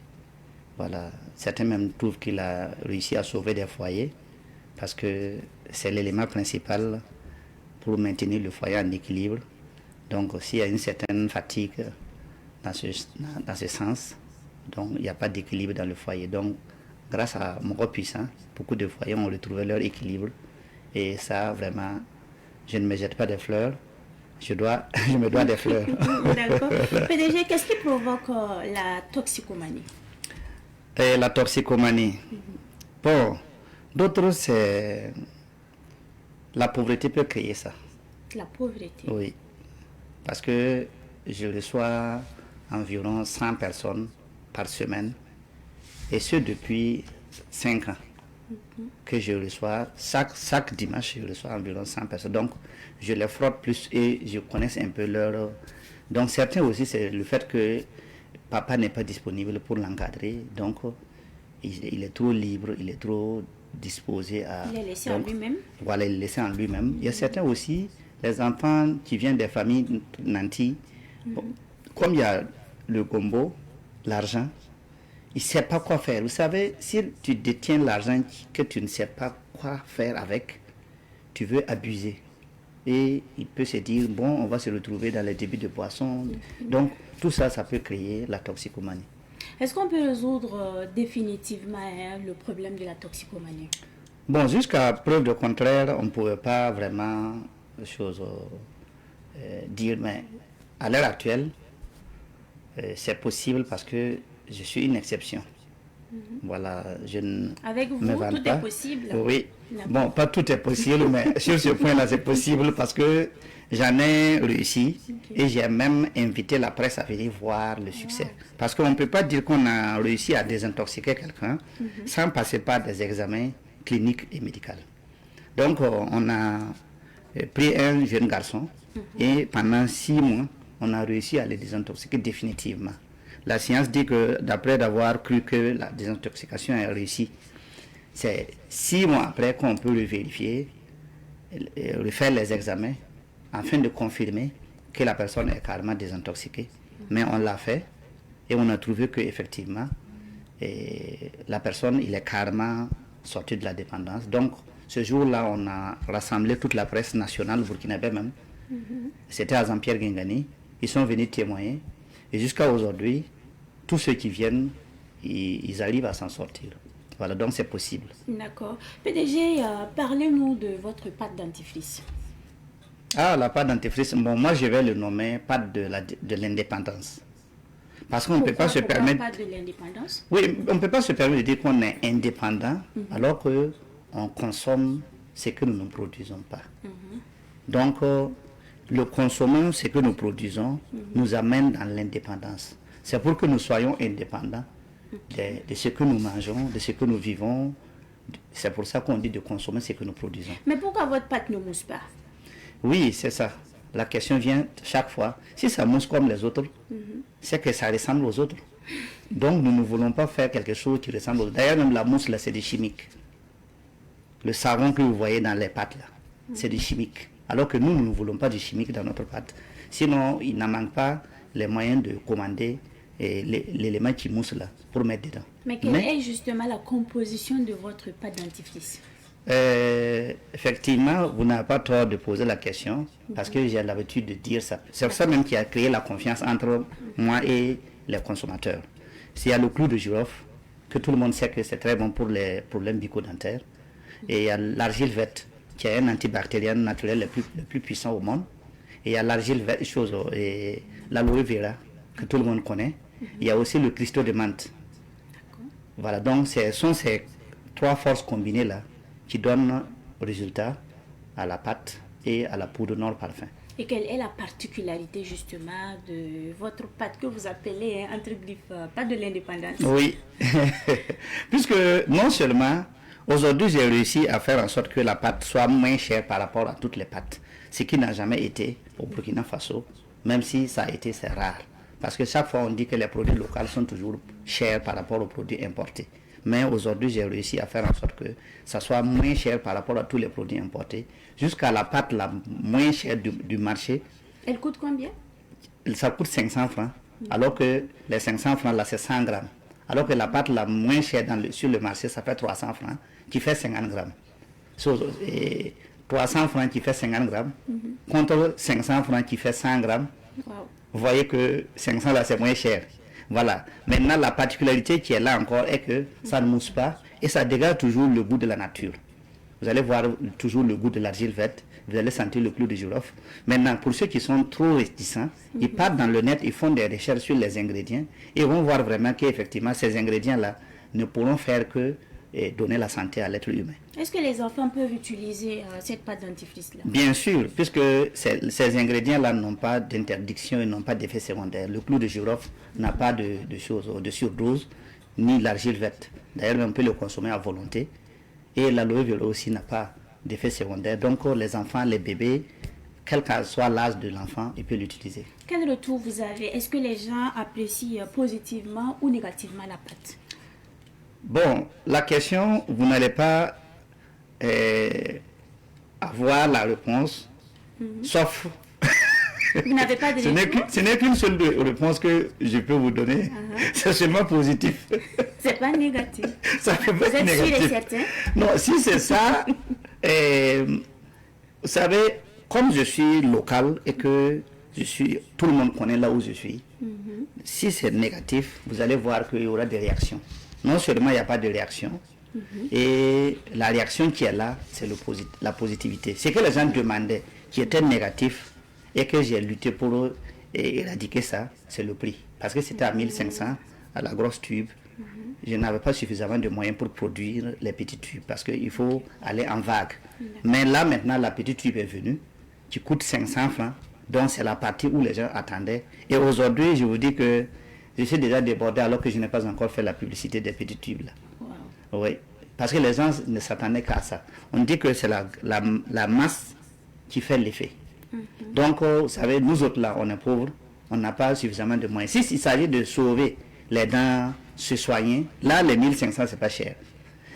Voilà. Certains même trouvent qu'il a réussi à sauver des foyers, parce que c'est l'élément principal pour maintenir le foyer en équilibre. Donc s'il y a une certaine fatigue dans ce sens, donc il n'y a pas d'équilibre dans le foyer. Donc grâce à Moro Puissant, beaucoup de foyers ont retrouvé leur équilibre. Et ça, vraiment, je ne me jette pas des fleurs, je me dois des fleurs. D'accord. PDG, qu'est-ce qui provoque la toxicomanie? La toxicomanie. Bon, d'autres, c'est La pauvreté peut créer ça. La pauvreté. Oui. Parce que je reçois environ 100 personnes par semaine. Et ce depuis 5 ans que je reçois. Chaque dimanche, je reçois environ 100 personnes. Donc, je les frotte plus et je connais un peu leur... Donc, certains aussi, c'est le fait que papa n'est pas disponible pour l'encadrer. Donc, il est trop libre, il est trop disposé à... Il est laissé en lui-même. Voilà, il est laissé en lui-même. Il y a certains aussi, les enfants qui viennent des familles nantis, bon, comme il y a le gombo, l'argent, il ne sait pas quoi faire. Vous savez, si tu détiens l'argent que tu ne sais pas quoi faire avec, tu veux abuser. Et il peut se dire, bon, on va se retrouver dans les débits de boissons. Donc, tout ça, ça peut créer la toxicomanie. Est-ce qu'on peut résoudre définitivement le problème de la toxicomanie? Bon, jusqu'à preuve de contraire, on ne pouvait pas vraiment dire, mais à l'heure actuelle, c'est possible parce que je suis une exception. Voilà, je ne Avec vous, me vante tout pas. Est possible. Oui. Bon, pas tout est possible, mais sur ce point-là, c'est possible parce que j'en ai réussi et j'ai même invité la presse à venir voir le succès. Parce qu'on ne peut pas dire qu'on a réussi à désintoxiquer quelqu'un sans passer par des examens cliniques et médicaux. Donc, on a pris un jeune garçon et pendant 6 mois, on a réussi à le désintoxiquer définitivement. La science dit que, d'après d'avoir cru que la désintoxication est réussie, c'est 6 mois après qu'on peut le vérifier, refaire les examens, afin de confirmer que la personne est carrément désintoxiquée. Mais on l'a fait et on a trouvé qu'effectivement, la personne, il est carrément sorti de la dépendance. Donc, ce jour-là, on a rassemblé toute la presse nationale burkinabé même. C'était à Jean-Pierre Guingani. Ils sont venus témoigner. Et jusqu'à aujourd'hui, tous ceux qui viennent, ils arrivent à s'en sortir. Voilà, donc c'est possible. D'accord. PDG, parlez-nous de votre pâte dentifrice. Ah, la pâte dentifrice, bon, moi je vais le nommer pâte de l'indépendance. Parce qu'on ne peut pas se permettre... Pâte de l'indépendance? Oui, on ne peut pas se permettre de dire qu'on est indépendant alors qu'on consomme ce que nous ne produisons pas. Donc, le consommer ce que nous produisons nous amène dans l'indépendance. C'est pour que nous soyons indépendants de ce que nous mangeons, de ce que nous vivons. C'est pour ça qu'on dit de consommer ce que nous produisons. Mais pourquoi votre pâte ne mousse pas? Oui, c'est ça. La question vient chaque fois. Si ça mousse comme les autres, c'est que ça ressemble aux autres. Donc nous ne voulons pas faire quelque chose qui ressemble aux autres. D'ailleurs, même la mousse, là, c'est des chimiques. Le savon que vous voyez dans les pâtes, là, c'est des chimiques. Alors que nous ne voulons pas de chimiques dans notre pâte. Sinon, il n'en manque pas les moyens de commander l'élément qui mousse là, pour mettre dedans. Mais quelle est justement la composition de votre pâte dentifrice? Effectivement, vous n'avez pas tort de poser la question, parce que j'ai l'habitude de dire ça. C'est ça même qui a créé la confiance entre moi et les consommateurs. S'il y a le clou de girofle, que tout le monde sait que c'est très bon pour les problèmes bucco-dentaires, et il y a l'argile verte, qui est un antibactérien naturel le plus puissant au monde, et il y a l'argile verte, et l'aloe vera, que tout le monde connaît. Il y a aussi le cristaux de menthe. Voilà, donc ce sont ces 3 forces combinées là qui donnent résultat à la pâte et à la poudre Nord Parfum. Et quelle est la particularité justement de votre pâte que vous appelez, entre griffes, pâte de l'indépendance? Oui, puisque non seulement aujourd'hui j'ai réussi à faire en sorte que la pâte soit moins chère par rapport à toutes les pâtes, ce qui n'a jamais été au Burkina Faso, même si ça a été, c'est rare. Parce que chaque fois on dit que les produits locaux sont toujours chers par rapport aux produits importés. Mais aujourd'hui, j'ai réussi à faire en sorte que ça soit moins cher par rapport à tous les produits importés, jusqu'à la pâte la moins chère du marché. Elle coûte combien? Ça coûte 500 francs, alors que les 500 francs là, c'est 100 grammes. Alors que la pâte la moins chère sur le marché, ça fait 300 francs, qui fait 50 grammes. 300 francs qui fait 50 grammes, contre 500 francs qui fait 100 grammes. Wow. Vous voyez que 500 là, c'est moins cher. Voilà. Maintenant, la particularité qui est là encore est que ça ne mousse pas et ça dégage toujours le goût de la nature. Vous allez voir toujours le goût de l'argile verte, vous allez sentir le clou de girofle. Maintenant, pour ceux qui sont trop réticents, ils partent dans le net, ils font des recherches sur les ingrédients et vont voir vraiment qu'effectivement, ces ingrédients-là ne pourront faire que donner la santé à l'être humain. Est-ce que les enfants peuvent utiliser cette pâte dentifrice-là? Bien sûr, puisque ces ingrédients-là n'ont pas d'interdiction et n'ont pas d'effet secondaire. Le clou de girofle n'a pas de surdose, ni l'argile verte. D'ailleurs, on peut le consommer à volonté. Et l'aloe vera aussi n'a pas d'effet secondaire. Donc, les enfants, les bébés, quel que soit l'âge de l'enfant, ils peuvent l'utiliser. Quel retour vous avez? Est-ce que les gens apprécient positivement ou négativement la pâte? Bon, la question, vous n'allez pas avoir la réponse, sauf... Vous n'avez pas de réponse? Ce n'est qu'une seule réponse que je peux vous donner. C'est seulement positif. C'est pas négatif. Ça peut vous êtes sûr et certain? Non, si c'est ça, vous savez, comme je suis local et que tout le monde connaît là où je suis, si c'est négatif, vous allez voir qu'il y aura des réactions. Non seulement il n'y a pas de réaction, et la réaction qui est là, c'est la positivité. Ce que les gens demandaient, qui était négatif, et que j'ai lutté pour éradiquer ça, c'est le prix. Parce que c'était à 1500, à la grosse tube. Je n'avais pas suffisamment de moyens pour produire les petits tubes, parce qu'il faut aller en vague. Mais là, maintenant, la petite tube est venue, qui coûte 500 francs. Donc, c'est la partie où les gens attendaient. Et aujourd'hui, je vous dis que je suis déjà débordé alors que je n'ai pas encore fait la publicité des petits tubes. Là. Wow. Oui, parce que les gens ne s'attendaient qu'à ça. On dit que c'est la masse qui fait l'effet. Donc, vous savez, nous autres là, on est pauvres, on n'a pas suffisamment de moyens. Si il s'agit de sauver les dents, se soigner, là, les 1500, c'est pas cher.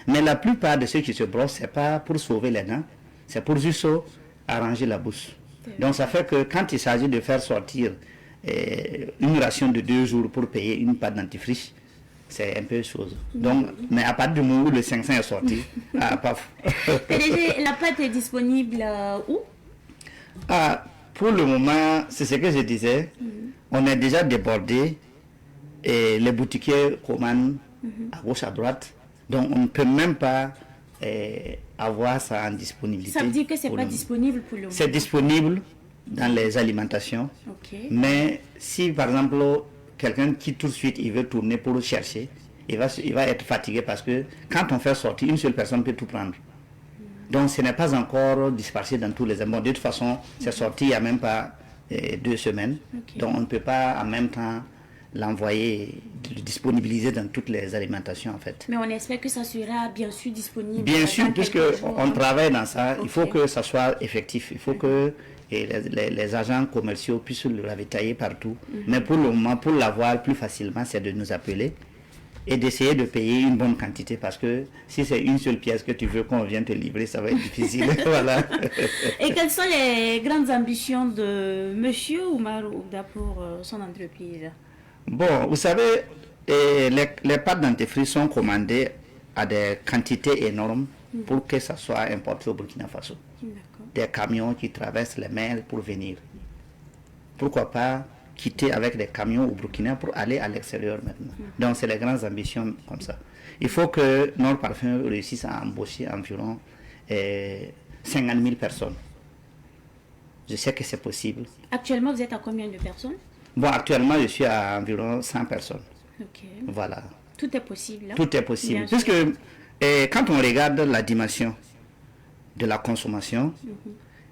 Mais la plupart de ceux qui se brossent, c'est pas pour sauver les dents, c'est pour juste arranger la bouche. Donc, ça fait que quand il s'agit de faire sortir une ration de 2 jours pour payer une pâte dentifrice, c'est un peu chose. Donc, mais à partir du moment où le 500 est sorti, paf. PDG, la pâte est disponible où? Pour le moment, c'est ce que je disais, on est déjà débordé et les boutiquiers commandent à gauche, à droite, donc on ne peut même pas avoir ça en disponibilité. Ça veut dire que c'est pas disponible pour le moment? C'est disponible dans les alimentations, mais si par exemple quelqu'un qui tout de suite il veut tourner pour le chercher, il va être fatigué parce que quand on fait sortir, une seule personne peut tout prendre. Donc ce n'est pas encore dispersé dans tous les endroits. De toute façon, c'est sorti il n'y a même pas 2 semaines. Donc on ne peut pas en même temps l'envoyer, le disponibiliser dans toutes les alimentations en fait. Mais on espère que ça sera bien sûr disponible. Bien sûr, puisqu'on travaille dans ça, il faut que ça soit effectif. Il faut que les agents commerciaux puissent le ravitailler partout. Mais pour le moment, pour l'avoir plus facilement, c'est de nous appeler et d'essayer de payer une bonne quantité, parce que si c'est une seule pièce que tu veux qu'on vienne te livrer, ça va être difficile. Voilà. Et quelles sont les grandes ambitions de Monsieur Oumar Ouda pour son entreprise? Bon, vous savez, les pâtes dentifrice sont commandées à des quantités énormes pour que ça soit importé au Burkina Faso. Des camions qui traversent les mers pour venir. Pourquoi pas quitter avec des camions au Burkina pour aller à l'extérieur maintenant. Donc c'est les grandes ambitions comme ça. Il faut que Nord Parfum réussisse à embaucher environ 50 000 personnes. Je sais que c'est possible. Actuellement, vous êtes à combien de personnes? Bon, actuellement, je suis à environ 100 personnes. Voilà. Tout est possible. Hein? Tout est possible. Puisque quand on regarde la dimension de la consommation,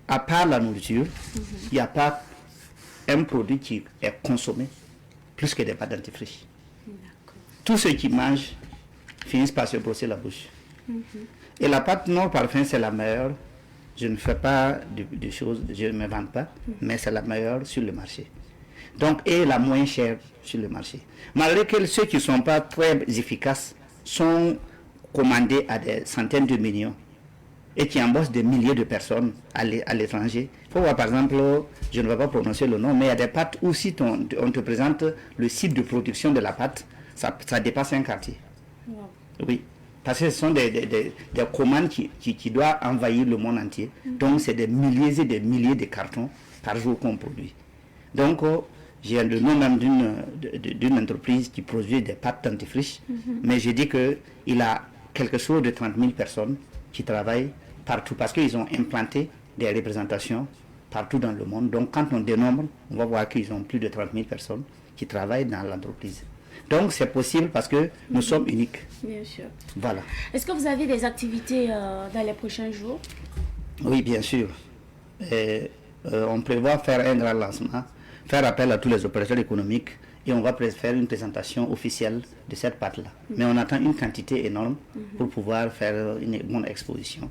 à part la nourriture, il n'y a pas un produit qui est consommé plus que des pâtes dentifrice. Tous ceux qui mangent finissent par se brosser la bouche. Et la pâte Nord Parfum, c'est la meilleure. Je ne fais pas de choses, je ne me vante pas, mais c'est la meilleure sur le marché. Donc, et la moins chère sur le marché. Malgré que ceux qui ne sont pas très efficaces sont commandés à des centaines de millions et qui embauchent des milliers de personnes à l'étranger. Il faut voir par exemple, je ne vais pas prononcer le nom, mais il y a des pâtes où si on te présente le site de production de la pâte, ça dépasse un quartier. Oui, parce que ce sont des commandes qui doivent envahir le monde entier. Donc c'est des milliers et des milliers de cartons par jour qu'on produit. Donc j'ai le nom même d'une entreprise qui produit des pâtes dentifrice, mais je dis qu'il a quelque chose de 30 000 personnes qui travaillent partout, parce qu'ils ont implanté des représentations partout dans le monde. Donc quand on dénombre, on va voir qu'ils ont plus de 30 000 personnes qui travaillent dans l'entreprise. Donc c'est possible parce que nous sommes uniques. Bien sûr. Voilà. Est-ce que vous avez des activités dans les prochains jours? Oui, bien sûr. On prévoit faire un grand lancement, faire appel à tous les opérateurs économiques et on va faire une présentation officielle de cette pâte-là. Mais on attend une quantité énorme pour pouvoir faire une bonne exposition.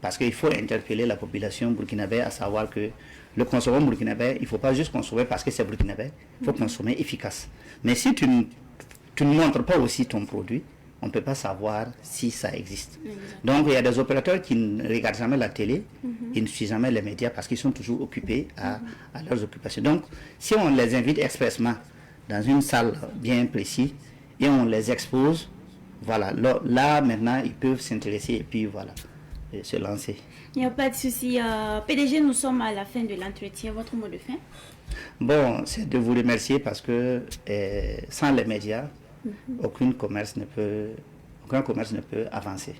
Parce qu'il faut interpeller la population burkinabé à savoir que le consommation burkinabé, il ne faut pas juste consommer parce que c'est burkinabé, il faut consommer efficace. Mais si tu ne montres pas aussi ton produit, on ne peut pas savoir si ça existe. Donc il y a des opérateurs qui ne regardent jamais la télé, ils ne suivent jamais les médias parce qu'ils sont toujours occupés à leurs occupations. Donc si on les invite expressément dans une salle bien précise et on les expose, voilà, là maintenant ils peuvent s'intéresser et puis voilà, se lancer. Il n'y a pas de souci. PDG, nous sommes à la fin de l'entretien. Votre mot de fin? Bon, c'est de vous remercier parce que sans les médias, aucun commerce ne peut avancer.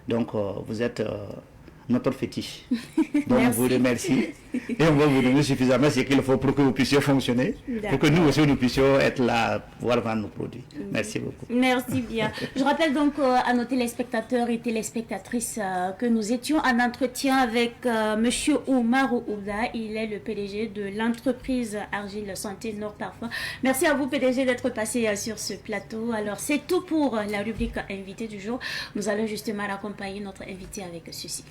Donc, vous êtes notre fétiche. Donc, on vous remercie et on va vous donner suffisamment ce qu'il faut pour que vous puissiez fonctionner, pour que nous aussi nous puissions être là, pouvoir vendre nos produits. Merci beaucoup. Merci bien. Je rappelle donc à nos téléspectateurs et téléspectatrices que nous étions en entretien avec Monsieur Omar Ouda. Il est le PDG de l'entreprise Argile Santé Nord Parfum. Merci à vous, PDG, d'être passé sur ce plateau. Alors, c'est tout pour la rubrique invité du jour. Nous allons justement accompagner notre invité avec ceci.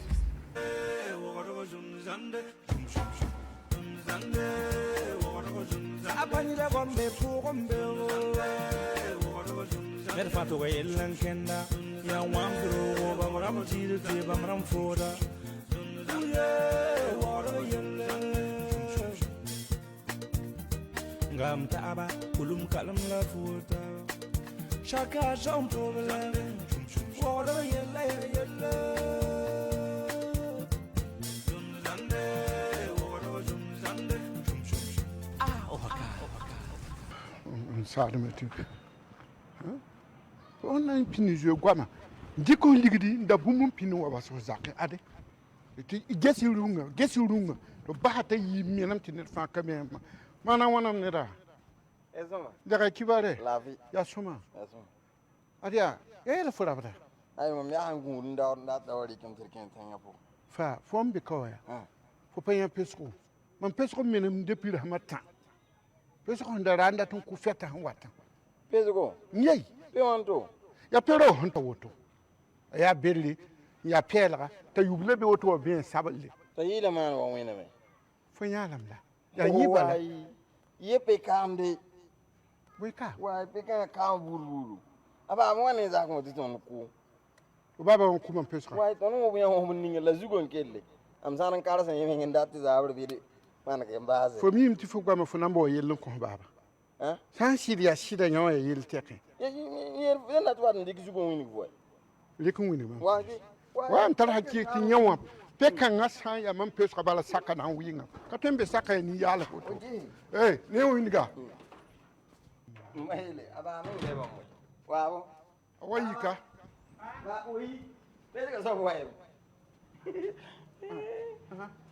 Ngam taaba kulum kalam la futa Chaka son problem Water yella Sarmatu. On a un pinizio guama. Diko ligidi nda bumum pinu wa baso zake ade. Gesi runga. Do bahata yi menam tinet fa kamem. Mana wanam neda. Ezoma. Daga kibare. Lavi. Ya suma. Ezoma. Adia, ya la fura bada. Ay mam ya hangu nda wari kam tirken tanya po. Fa fom be koya. Fo panya pesco. Man pesco menam depuis le matin. Pesco nda randa ton ku feta wata. Pesco. Nyei. Pe wanto. Ya pero honta woto. Ya berli, ya pela, ta yuble be woto bien sabali. Ta yila man wa wena me. Fo nyalam la. Ya yibala. Ye pe kamde. Weka. Wa pe kan kam bururu. Aba mo ne za ko titon ku. Baba on kuma pesco. Wa to no biya mo ninga la zugon kelle. Am sanan kala san yemen ndatti za abr bi de. Man ke mbaze. Fo mi mti fo gama fo nambo yellon ko baba. Hein? Sans sidia sida nyawa yel teke. Ye na tuwa ndiki zugon wini voy. Lekun wini ba. Wa am tar hakki ti nyawa. Pe kan asa ya man pesco bala saka na winga. Ka tembe saka ni yala ko to. Eh, ne wini ga. Mahele aba no le ba mo. Wa Wayika. Ba oyi. Pese ka so wa.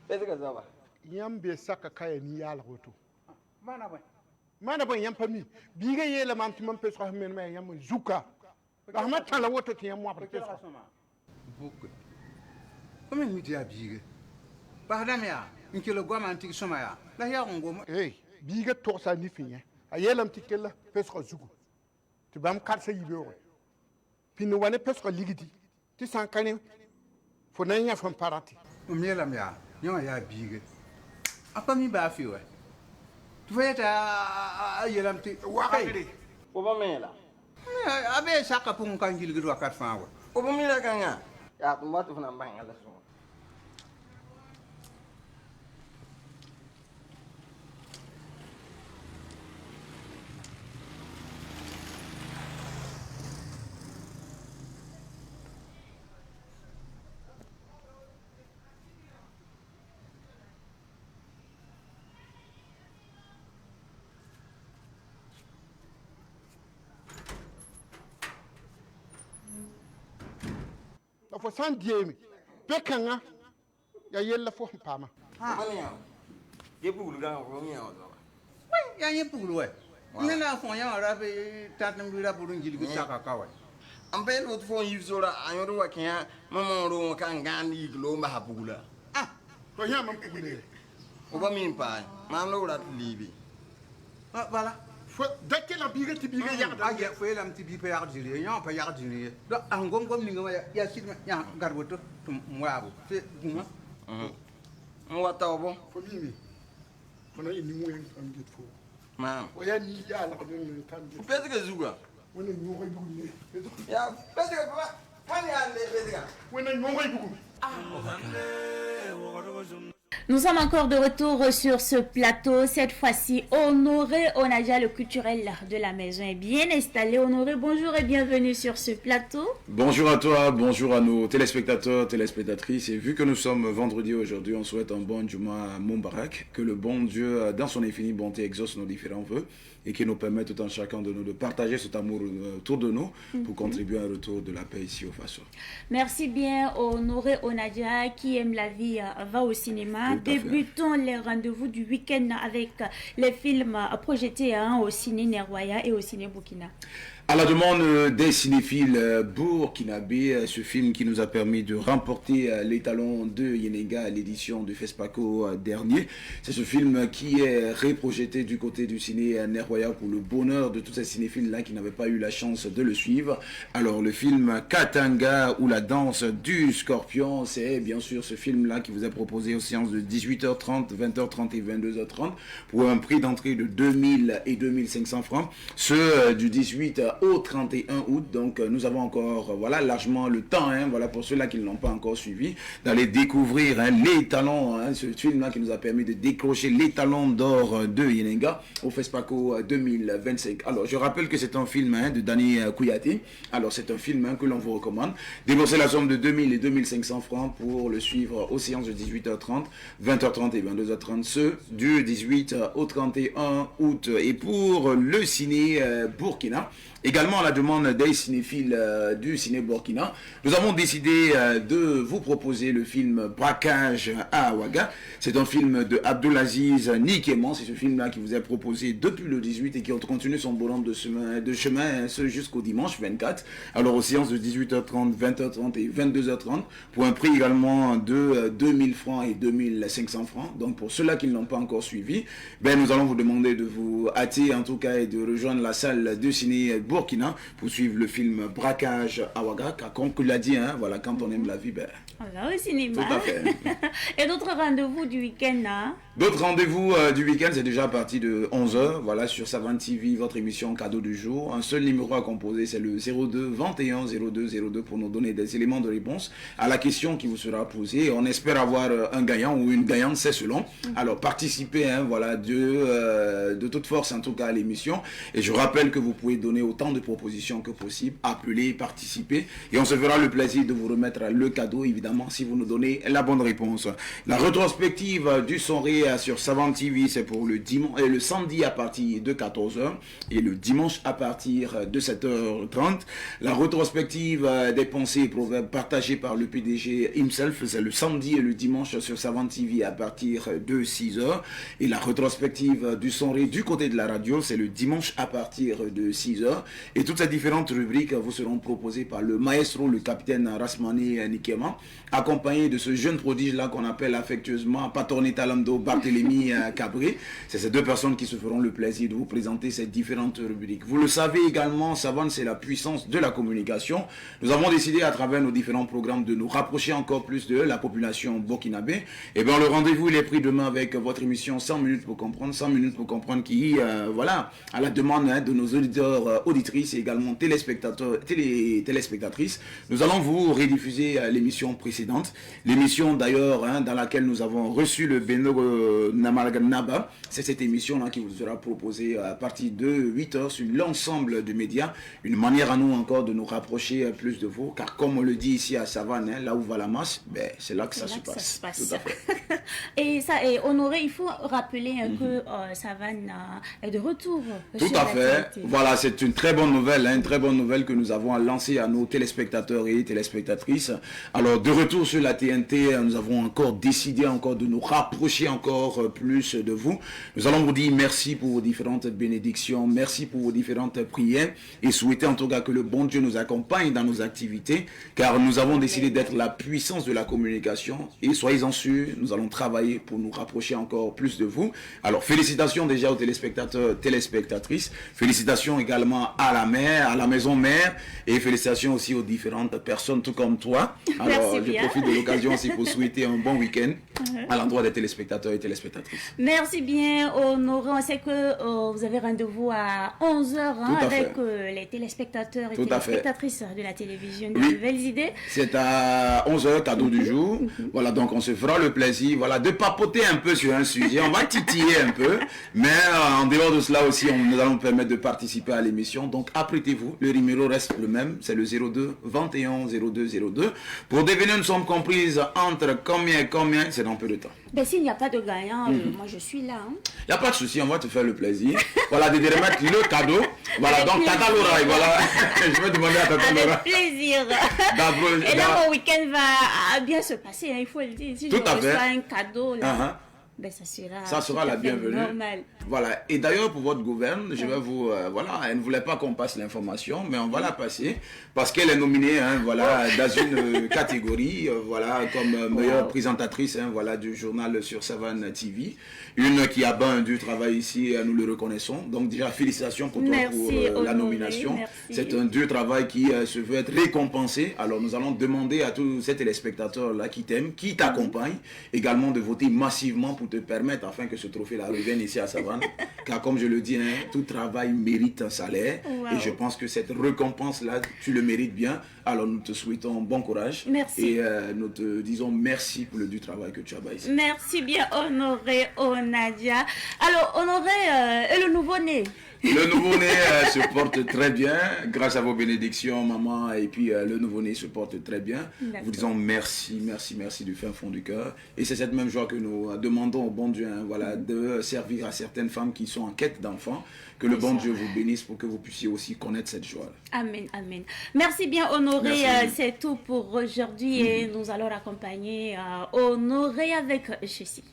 Pese ka so ba. Yambe saka kaya ni yala ko to. Mana bon yam pami biga yela man ti man pesco ha men ma yam zuka. Rahmat tan la woto ti yam mo apre pesco. Beaucoup. Comment nous dit à biga? Pardon ya, nkelo goma antique somaya. La ya ngoma. Eh, biga to sa ni finya. Ayelam ti kella pesco zugu. Ti bam karsa yibe o. Pino wane pesco ligidi. Ti sankane fo nanya fam parati. Umyelam ya, nyoma ya biga. Apa mi ba fi we? Tu vas être yelam ti wakati. Oba mela. Abe saka pun kan gilgidu wakat fa wa. Oba mela kanga. Ya tumatu funa mbanga la so. Fo san diemi pe kanga ya yella fo pama Mania. Ye pulu ga ko mi awo. Ya ye pulu we. Nina fon ya rabe tatam bira burun jilgu chaka kawai. Ambe l'autre fois Yves Zola ayoro wa kenya maman ro kan gandi glo ma habula. Ah, to nya mam pugule. Oba min pa, mam lo rat libi. Ah voilà. Fo dakke la biga ti biga ya da. Ya fo elam ti bi pa ya jiri, ya pa ya jiri. Do angom gom ninga ya sit ya garboto mwabu. Fe guma. Mwata obo. Fo mimi. Kono ini mwen am dit fo. Mam. O ya ni ya la ko den tan. Pese que zuga. Wona ñu koy dugg ni. Ya pese que papa. Kan ya le pese que. Wona ñu koy dugg. Nous sommes encore de retour sur ce plateau. Cette fois-ci, Honoré Onaja, le culturel de la maison, est bien installé. Honoré, bonjour et bienvenue sur ce plateau. Bonjour à toi, bonjour à nos téléspectateurs, téléspectatrices. Et vu que nous sommes vendredi aujourd'hui, on souhaite un bon Juma Moubarak. Que le bon Dieu, dans son infinie bonté, exauce nos différents vœux et qu'il nous permette tout un chacun de nous de partager cet amour autour de nous pour contribuer à un retour de la paix ici au Faso. Merci bien, Honoré Onaja, qui aime la vie, va au cinéma. Débutons les rendez-vous du week-end avec les films projetés au ciné Nerwaya et au ciné Burkina. À la demande des cinéphiles burkinabés, ce film qui nous a permis de remporter l'étalon de Yenenga à l'édition du FESPACO dernier. C'est ce film qui est reprojeté du côté du ciné Nerwaya pour le bonheur de tous ces cinéphiles-là qui n'avaient pas eu la chance de le suivre. Alors le film Katanga ou la danse du scorpion, c'est bien sûr ce film-là qui vous est proposé aux séances de 18h30, 20h30 et 22h30 pour un prix d'entrée de 2000 et 2500 francs. Ce du 18 au 31 août, donc nous avons encore largement le temps, pour ceux-là qui ne l'ont pas encore suivi, d'aller découvrir les talents, ce film-là qui nous a permis de décrocher les talents d'or de Yenenga au FESPACO 2025. Alors je rappelle que c'est un film de Dani Kouyaté. Alors c'est un film que l'on vous recommande. Déboursez la somme de 2000 et 2500 francs pour le suivre aux séances de 18h30, 20h30 et 22h30, ce du 18 au 31 août. Et pour le ciné Burkina, également à la demande des cinéphiles du ciné Burkina, nous avons décidé de vous proposer le film Braquage à Ouaga. C'est un film de Abdelaziz Nikeman. C'est ce film-là qui vous est proposé depuis le 18 et qui continue son bonhomme de chemin ce jusqu'au dimanche 24. Alors aux séances de 18h30, 20h30 et 22h30 pour un prix également de 2000 francs et 2500 francs. Donc pour ceux-là qui ne l'ont pas encore suivi, nous allons vous demander de vous hâter en tout cas et de rejoindre la salle de ciné Burkina pour suivre le film Braquage à Ouaga, car comme tu l'as dit, quand on aime la vie, on va au cinéma. Tout à fait. Et d'autres rendez-vous du week-end, D'autres rendez-vous du week-end, c'est déjà à partir de 11h, sur Savane TV, votre émission cadeau du jour. Un seul numéro à composer, c'est le 02 21 02 02 pour nous donner des éléments de réponse à la question qui vous sera posée. On espère avoir un gagnant ou une gagnante, c'est selon. Alors participez, de toute force en tout cas à l'émission. Et je rappelle que vous pouvez donner autant de propositions que possible, appeler, participer. Et on se fera le plaisir de vous remettre le cadeau, évidemment, si vous nous donnez la bonne réponse. La rétrospective du Sonré sur Savane TV, c'est pour le dimanche et le samedi à partir de 14h et le dimanche à partir de 7h30. La rétrospective des pensées et proverbes partagées par le PDG himself, c'est le samedi et le dimanche sur Savane TV à partir de 6h. Et la rétrospective du Sonré du côté de la radio, c'est le dimanche à partir de 6h. Et toutes ces différentes rubriques vous seront proposées par le maestro, le capitaine Rasmani Nikema, accompagné de ce jeune prodige-là qu'on appelle affectueusement Patorni Talamdo Barthélémy Cabré. C'est ces deux personnes qui se feront le plaisir de vous présenter ces différentes rubriques. Vous le savez également, Savane, c'est la puissance de la communication. Nous avons décidé à travers nos différents programmes de nous rapprocher encore plus de la population burkinabé. Et bien le rendez-vous il est pris demain avec votre émission 100 minutes pour comprendre, 100 minutes pour comprendre qui, à la demande de nos auditeurs, auditrices et également téléspectateurs, téléspectatrices, nous allons vous rediffuser l'émission précédente. L'émission d'ailleurs dans laquelle nous avons reçu le Beno Namalganaba. C'est cette émission-là qui vous sera proposée à partir de 8h sur l'ensemble des médias. Une manière à nous encore de nous rapprocher plus de vous, car comme on le dit ici à Savane, là où va la masse, c'est là que ça se passe. Tout à fait. Et Honoré, il faut rappeler que Savane est de retour. Tout à fait. Voilà, c'est une très très bonne nouvelle, une très bonne nouvelle que nous avons à lancer à nos téléspectateurs et téléspectatrices. Alors, de retour sur la TNT, nous avons encore décidé de nous rapprocher encore plus de vous. Nous allons vous dire merci pour vos différentes bénédictions, merci pour vos différentes prières et souhaiter en tout cas que le bon Dieu nous accompagne dans nos activités, car nous avons décidé d'être la puissance de la communication et soyez-en sûrs, nous allons travailler pour nous rapprocher encore plus de vous. Alors, félicitations déjà aux téléspectateurs, téléspectatrices, félicitations également à la mère, à la maison mère et félicitations aussi aux différentes personnes tout comme toi. Alors, je profite de l'occasion aussi pour souhaiter un bon week-end à l'endroit des téléspectateurs et téléspectatrices. Merci bien, Honoré. On sait que vous avez rendez-vous à 11h avec les téléspectateurs et téléspectatrices de la télévision de Nouvelles Idées. C'est à 11h, cadeau du jour. Voilà, donc on se fera le plaisir de papoter un peu sur un sujet. On va titiller un peu, mais en dehors de cela aussi, nous allons vous permettre de participer à l'émission. Donc apprêtez-vous, le numéro reste le même, c'est le 02 21 02 02. Pour devenir une somme comprise entre combien et combien, c'est dans peu de temps. Ben, s'il n'y a pas de gagnant, moi je suis là. Il n'y a pas de souci, on va te faire le plaisir. Voilà, de remettre le cadeau. Voilà, donc Tata Laura, voilà. Je vais demander à Tata Laura. Avec plaisir. Et là, mon week-end va bien se passer, il faut le dire. Si tout je reçois un cadeau, là, ben, ça sera la bienvenue. Normal. Voilà, et d'ailleurs pour votre gouverne, je vais vous... elle ne voulait pas qu'on passe l'information, mais on va la passer parce qu'elle est nominée dans une catégorie comme meilleure présentatrice du journal sur Savane TV. Une qui a un dur travail ici, nous le reconnaissons. Donc déjà, félicitations pour toi pour la nomination. C'est un dur travail qui se veut être récompensé. Alors nous allons demander à tous ces téléspectateurs-là qui t'aiment, qui t'accompagnent, également de voter massivement pour te permettre, afin que ce trophée-là revienne ici à Savane. Car comme je le dis, tout travail mérite un salaire. Et je pense que cette récompense-là, tu le mérites bien. Alors nous te souhaitons bon courage. Merci. Et nous te disons merci pour le dur travail que tu as bâti. Merci bien, Honoré Nadia. Alors, Honoré, et le nouveau-né? Le nouveau-né se porte très bien, grâce à vos bénédictions, maman, et puis le nouveau-né se porte très bien. Vous disons merci du fin fond du cœur. Et c'est cette même joie que nous demandons au bon Dieu, de servir à certaines femmes qui sont en quête d'enfants. Que le bon Dieu vous bénisse pour que vous puissiez aussi connaître cette joie. Amen, amen. Merci bien, Honoré. C'est tout pour aujourd'hui et nous allons accompagner Honoré avec ceci.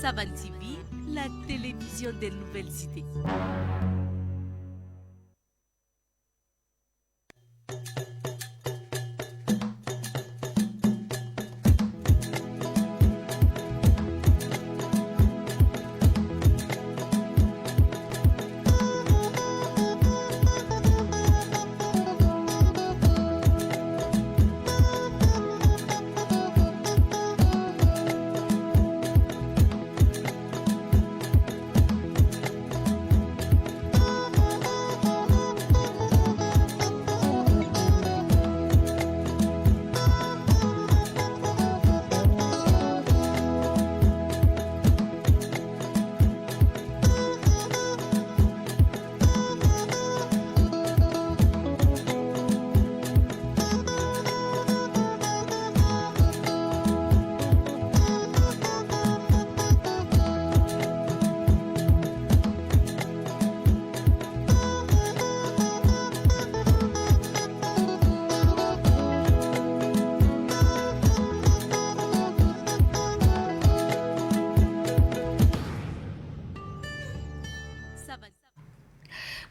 Savane TV, la télévision des nouvelles idées.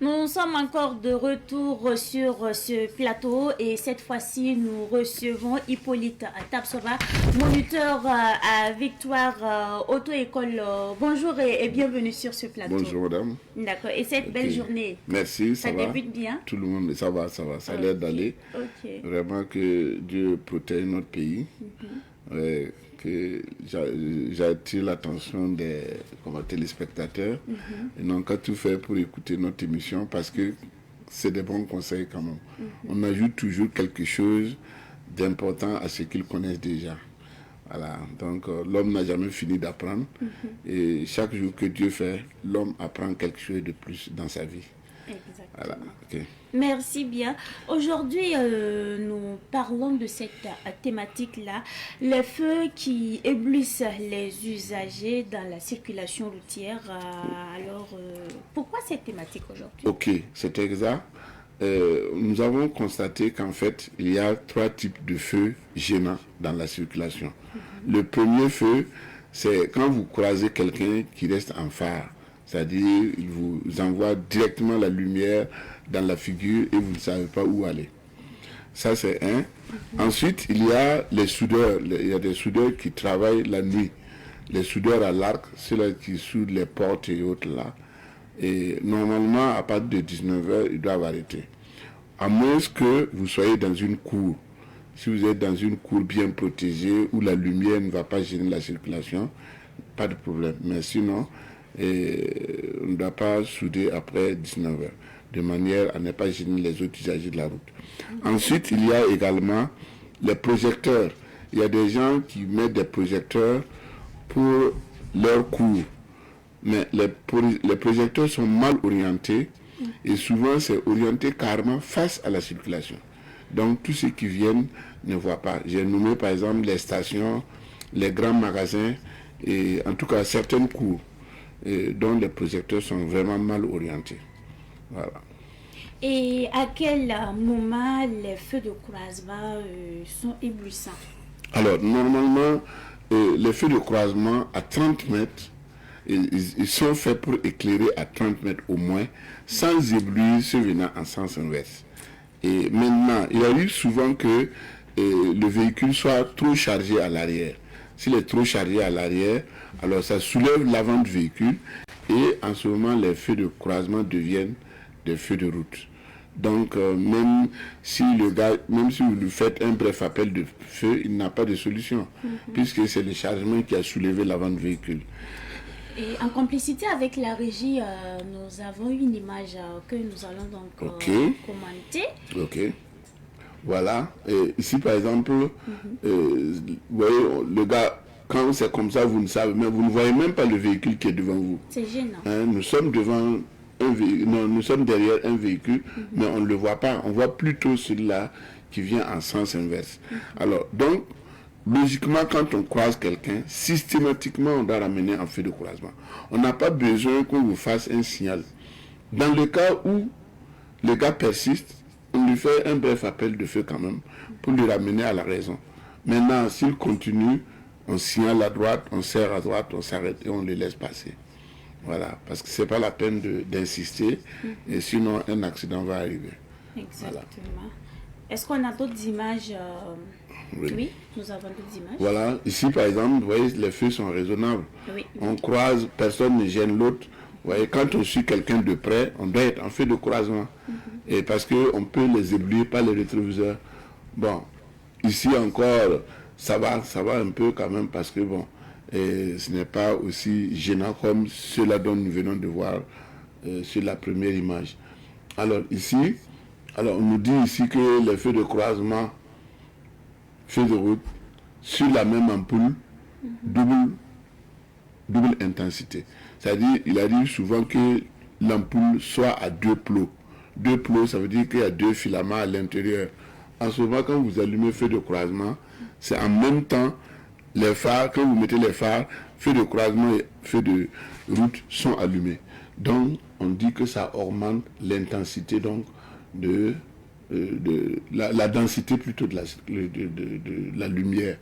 Nous sommes encore de retour sur ce plateau et cette fois-ci, nous recevons Hippolyte Tapsoba, moniteur à Victoire Auto-École. Bonjour et bienvenue sur ce plateau. Bonjour madame. D'accord. Et cette belle journée. Merci, ça va. Ça débute bien. Tout le monde, ça va. Ça a l'air d'aller. Vraiment que Dieu protège notre pays. Que j'attire l'attention des téléspectateurs. Ils n'ont qu'à tout faire pour écouter notre émission parce que c'est des bons conseils quand même. On ajoute toujours quelque chose d'important à ce qu'ils connaissent déjà. Voilà, donc l'homme n'a jamais fini d'apprendre et chaque jour que Dieu fait, l'homme apprend quelque chose de plus dans sa vie. Exactement. Voilà, okay. Merci bien. Aujourd'hui, nous parlons de cette thématique-là, les feux qui éblouissent les usagers dans la circulation routière. Alors, pourquoi cette thématique aujourd'hui? Ok, c'est exact. Nous avons constaté qu'en fait, il y a 3 types de feux gênants dans la circulation. Le premier feu, c'est quand vous croisez quelqu'un qui reste en phare. C'est-à-dire, il vous envoie directement la lumière dans la figure et vous ne savez pas où aller. Ça, c'est un. Ensuite, il y a les soudeurs. Il y a des soudeurs qui travaillent la nuit. Les soudeurs à l'arc, ceux-là qui soudent les portes et autres là. Et normalement, à partir de 19h, ils doivent arrêter. À moins que vous soyez dans une cour. Si vous êtes dans une cour bien protégée où la lumière ne va pas gêner la circulation, pas de problème. Mais sinon, on ne doit pas souder après 19h, de manière à ne pas gêner les autres usagers de la route. Ensuite, il y a également les projecteurs. Il y a des gens qui mettent des projecteurs pour leur cours. Mais les projecteurs sont mal orientés et souvent c'est orienté carrément face à la circulation. Donc tous ceux qui viennent ne voient pas. J'ai nommé par exemple les stations, les grands magasins et en tout cas certaines cours dont les projecteurs sont vraiment mal orientés. Voilà. Et à quel moment les feux de croisement sont éblouissants? Alors normalement, les feux de croisement à 30 mètres, ils sont faits pour éclairer à 30 mètres au moins, sans éblouir ceux venant en sens inverse. Et maintenant, il arrive souvent que le véhicule soit trop chargé à l'arrière. S'il est trop chargé à l'arrière, alors ça soulève l'avant du véhicule et en ce moment, les feux de croisement deviennent des feux de route. Donc, même si vous lui faites un bref appel de feu, il n'a pas de solution, puisque c'est le chargement qui a soulevé l'avant du véhicule. Et en complicité avec la régie, nous avons une image que nous allons donc commenter. Ok. Voilà. Et ici, par exemple, vous voyez, le gars, quand c'est comme ça, vous ne savez, mais vous ne voyez même pas le véhicule qui est devant vous. C'est gênant. Nous sommes devant un véhicule, non, nous sommes derrière un véhicule, mais on ne le voit pas. On voit plutôt celui-là qui vient en sens inverse. Alors, donc, logiquement, quand on croise quelqu'un, systématiquement, on doit ramener un feu de croisement. On n'a pas besoin qu'on vous fasse un signal. Dans le cas où le gars persiste, on lui fait un bref appel de feu quand même, pour lui ramener à la raison. Maintenant, s'il continue, on signale à droite, on serre à droite, on s'arrête et on le laisse passer. Voilà, parce que ce n'est pas la peine d'insister, et sinon un accident va arriver. Exactement. Voilà. Est-ce qu'on a d'autres images Oui, nous avons d'autres images. Voilà, ici par exemple, vous voyez, les feux sont raisonnables. Oui. On croise, personne ne gêne l'autre. Vous voyez, quand on suit quelqu'un de près, on doit être en feu de croisement. Et parce qu'on peut les éblouir par les rétroviseurs. Bon, ici encore, ça va un peu quand même parce que bon, ce n'est pas aussi gênant comme cela dont nous venons de voir sur la première image. Alors ici, on nous dit ici que les feux de croisement, feux de route, sur la même ampoule, double intensité. C'est-à-dire, il arrive souvent que l'ampoule soit à 2 plots. 2 plots, ça veut dire qu'il y a 2 filaments à l'intérieur. En ce moment, quand vous allumez feu de croisement, c'est en même temps les phares, quand vous mettez les phares, feu de croisement et feu de route sont allumés. Donc, on dit que ça augmente l'intensité donc de la densité plutôt de la lumière.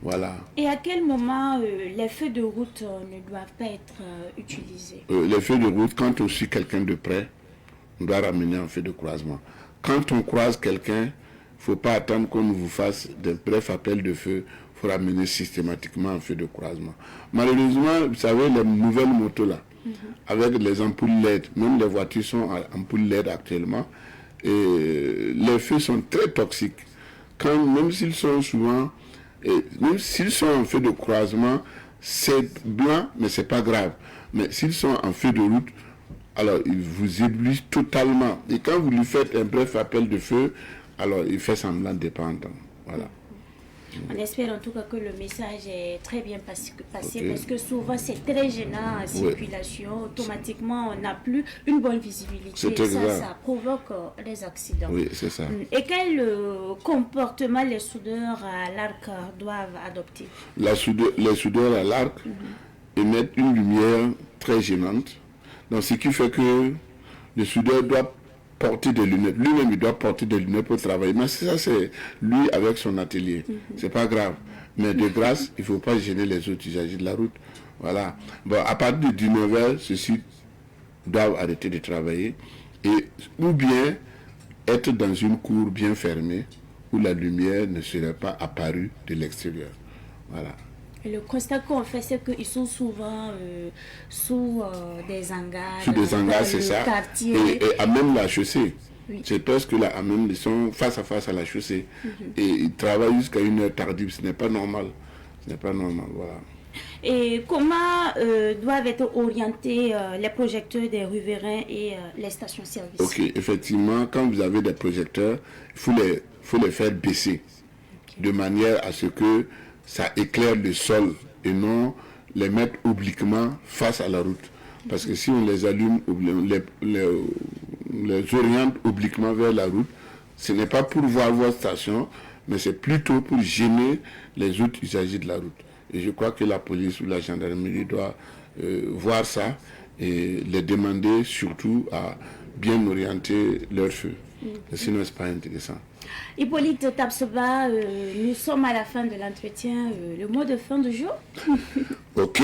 Voilà. Et à quel moment les feux de route ne doivent pas être utilisés? Les feux de route, quand on suit quelqu'un de près, on doit ramener en feu de croisement. Quand on croise quelqu'un, il ne faut pas attendre qu'on vous fasse de brefs appels de feu. Il faut ramener systématiquement en feu de croisement. Malheureusement, vous savez, les nouvelles motos là, avec les ampoules LED, même les voitures sont en ampoules LED actuellement, et les feux sont très toxiques. Même s'ils sont souvent, même s'ils sont en feu de croisement, c'est blanc, mais c'est pas grave. Mais s'ils sont en feu de route, alors ils vous éblouissent totalement. Et quand vous lui faites un bref appel de feu, alors il fait semblant dépendant. Voilà. On espère en tout cas que le message est très bien passé parce que souvent c'est très gênant en circulation. Automatiquement, on n'a plus une bonne visibilité. Et ça provoque des accidents. Oui, c'est ça. Et quel comportement les soudeurs à l'arc doivent adopter? Les soudeurs à l'arc émettent une lumière très gênante. Donc, ce qui fait que le soudeur doit porter des lunettes. Lui-même, il doit porter des lunettes pour travailler. Mais ça, c'est lui avec son atelier. C'est pas grave. Mais de grâce, il ne faut pas gêner les autres usagers de la route. Voilà. Bon, à partir de 19h, ceux-ci doivent arrêter de travailler ou bien être dans une cour bien fermée où la lumière ne serait pas apparue de l'extérieur. Voilà. Et le constat qu'on fait, c'est qu'ils sont souvent sous des hangars. Sous des hangars, c'est ça. Et à même la chaussée. Oui. C'est presque là, à même, ils sont face à face à la chaussée. Et ils travaillent jusqu'à une heure tardive. Ce n'est pas normal. Ce n'est pas normal, voilà. Et comment doivent être orientés les projecteurs des riverains et les stations-service? Ok, effectivement, quand vous avez des projecteurs, il faut les faire baisser de manière à ce que ça éclaire le sol et non les mettre obliquement face à la route. Parce que si on les allume, les oriente obliquement vers la route, ce n'est pas pour voir votre station, mais c'est plutôt pour gêner les autres usagers de la route. Et je crois que la police ou la gendarmerie doit voir ça et les demander surtout à bien orienter leur feu. Sinon, ce n'est pas intéressant. Hippolyte Tapsoba, nous sommes à la fin de l'entretien. Le mot de fin du jour? Ok.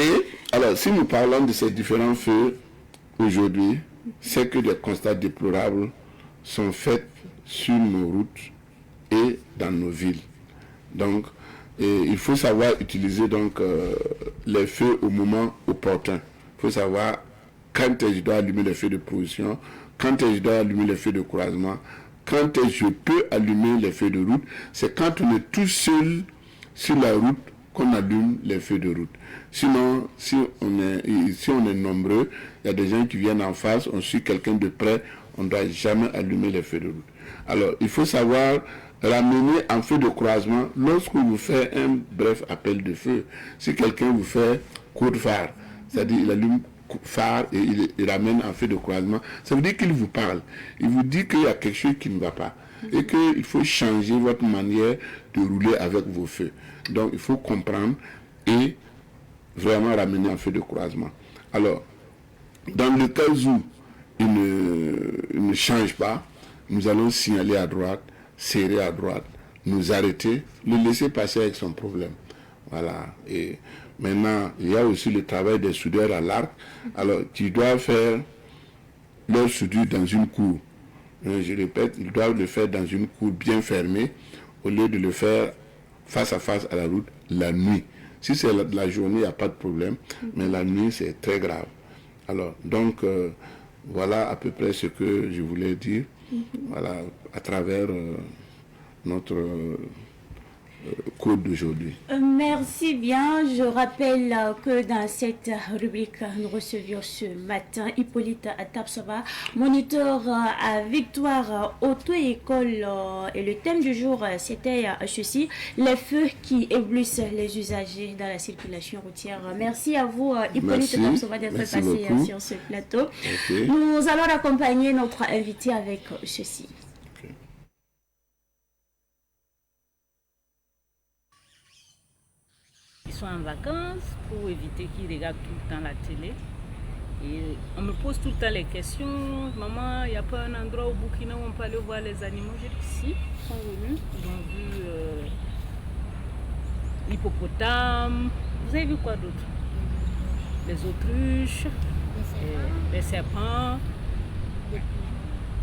Alors, si nous parlons de ces différents feux aujourd'hui, c'est que des constats déplorables sont faits sur nos routes et dans nos villes. Donc, il faut savoir utiliser donc, les feux au moment opportun. Il faut savoir quand je dois allumer les feux de position, quand je dois allumer les feux de croisement, quand je peux allumer les feux de route. C'est quand on est tout seul sur la route qu'on allume les feux de route. Sinon, si on est nombreux, il y a des gens qui viennent en face, on suit quelqu'un de près, on ne doit jamais allumer les feux de route. Alors, il faut savoir ramener en feu de croisement lorsque vous faites un bref appel de feu. Si quelqu'un vous fait coup de phare, c'est-à-dire il allume phare et il ramène en feu de croisement, ça veut dire qu'il vous parle. Il vous dit qu'il y a quelque chose qui ne va pas et qu'il faut changer votre manière de rouler avec vos feux. Donc, il faut comprendre et vraiment ramener en feu de croisement. Alors, dans le cas où il ne change pas, nous allons signaler à droite, serrer à droite, nous arrêter, le laisser passer avec son problème. Voilà. Et maintenant, il y a aussi le travail des soudeurs à l'arc. Alors, qui doivent faire leur soudure dans une cour. Je répète, ils doivent le faire dans une cour bien fermée, au lieu de le faire face à la route la nuit. Si c'est la journée, il n'y a pas de problème, mais la nuit, c'est très grave. Alors, donc, voilà à peu près ce que je voulais dire, voilà, à travers notre code d'aujourd'hui. Merci bien. Je rappelle que dans cette rubrique, nous recevions ce matin Hippolyte Tapsoba, moniteur à Victoire Auto-École. Et le thème du jour, c'était ceci, les feux qui éblouissent les usagers dans la circulation routière. Merci à vous, Hippolyte Tapsoba, d'être passé sur ce plateau. Okay. Nous allons accompagner notre invité avec ceci. Ils sont en vacances pour éviter qu'ils regardent tout le temps la télé. Et on me pose tout le temps les questions. Maman, il n'y a pas un endroit au Burkina où on peut aller voir les animaux? J'ai dit si, ils sont venus. Ils ont vu l'hippopotame. Vous avez vu quoi d'autre? Les autruches, les serpents.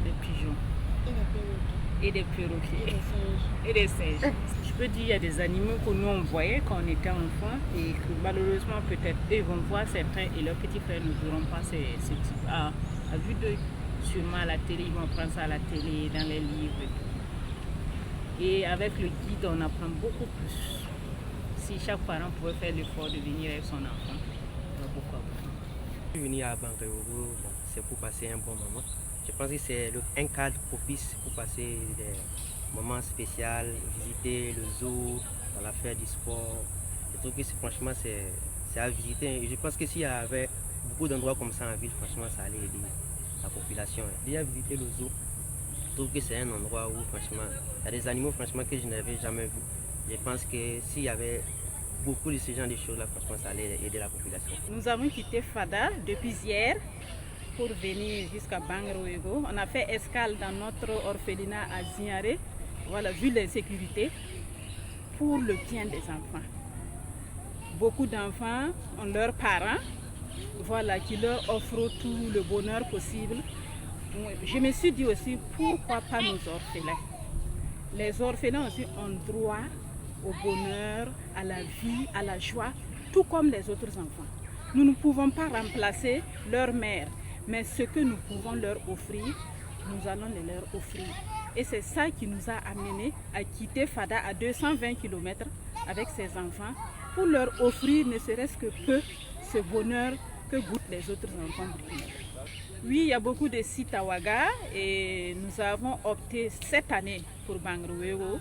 des pigeons. Et des perroquets. Et des singes. Je peux dire, il y a des animaux que nous on voyait quand on était enfant et que malheureusement peut-être eux vont voir certains et leurs petits frères ne verront pas ce type à vue d'œil. Sûrement à la télé, ils vont prendre ça à la télé, dans les livres et tout. Et avec le guide, on apprend beaucoup plus. Si chaque parent pouvait faire l'effort de venir avec son enfant, pourquoi pas. Je suis venu à Bangré-Ogo, c'est pour passer un bon moment. Je pense que c'est un cadre propice pour passer des moments spéciaux, visiter le zoo, faire du sport. Je trouve que franchement c'est à visiter. Et je pense que s'il y avait beaucoup d'endroits comme ça en ville, franchement ça allait aider la population. Déjà visiter le zoo, je trouve que c'est un endroit où franchement il y a des animaux franchement que je n'avais jamais vus. Je pense que s'il y avait beaucoup de ce genre de choses là, franchement ça allait aider la population. Nous avons quitté Fada depuis hier pour venir jusqu'à Bangré-Ogo. On a fait escale dans notre orphelinat à Zignaré, voilà, vu l'insécurité, pour le bien des enfants. Beaucoup d'enfants ont leurs parents, voilà, qui leur offrent tout le bonheur possible. Je me suis dit aussi, pourquoi pas nos orphelins? Les orphelins aussi ont droit au bonheur, à la vie, à la joie, tout comme les autres enfants. Nous ne pouvons pas remplacer leur mère, mais ce que nous pouvons leur offrir, nous allons les leur offrir. Et c'est ça qui nous a amenés à quitter Fada à 220 km avec ses enfants pour leur offrir ne serait-ce que peu ce bonheur que goûtent les autres enfants burkinabés. Oui, il y a beaucoup de sites à Ouaga et nous avons opté cette année pour Bangré-Ogo.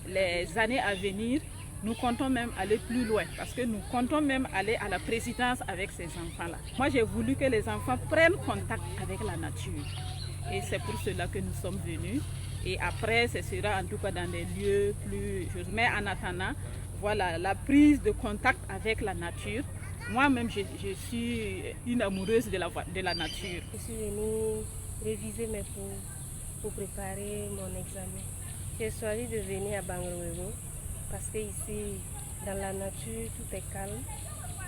Les années à venir, nous comptons même aller plus loin parce que nous comptons même aller à la présidence avec ces enfants-là. Moi, j'ai voulu que les enfants prennent contact avec la nature et c'est pour cela que nous sommes venus. Et après, ce sera en tout cas dans des lieux plus... Mais en attendant, voilà, la prise de contact avec la nature. Moi-même, je suis une amoureuse de la nature. Je suis venue réviser mes cours pour préparer mon examen. J'ai choisi de venir à Bangré-Ogo parce que ici, dans la nature, tout est calme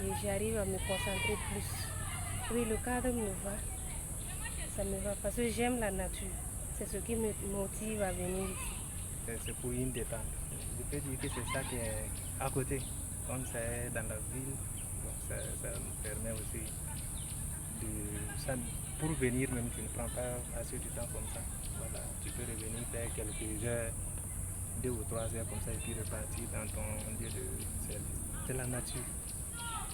et j'arrive à me concentrer plus. Oui, le cadre me va, ça me va parce que j'aime la nature. C'est ce qui me motive à venir ici. C'est pour une détente. Je peux dire que c'est ça qui est à côté. Comme c'est dans la ville, ça nous permet aussi de... Pour venir même, tu ne prends pas assez de temps comme ça. Voilà, tu peux revenir faire quelques heures, 2 ou 3 heures comme ça et puis repartir dans ton lieu de service. C'est la nature.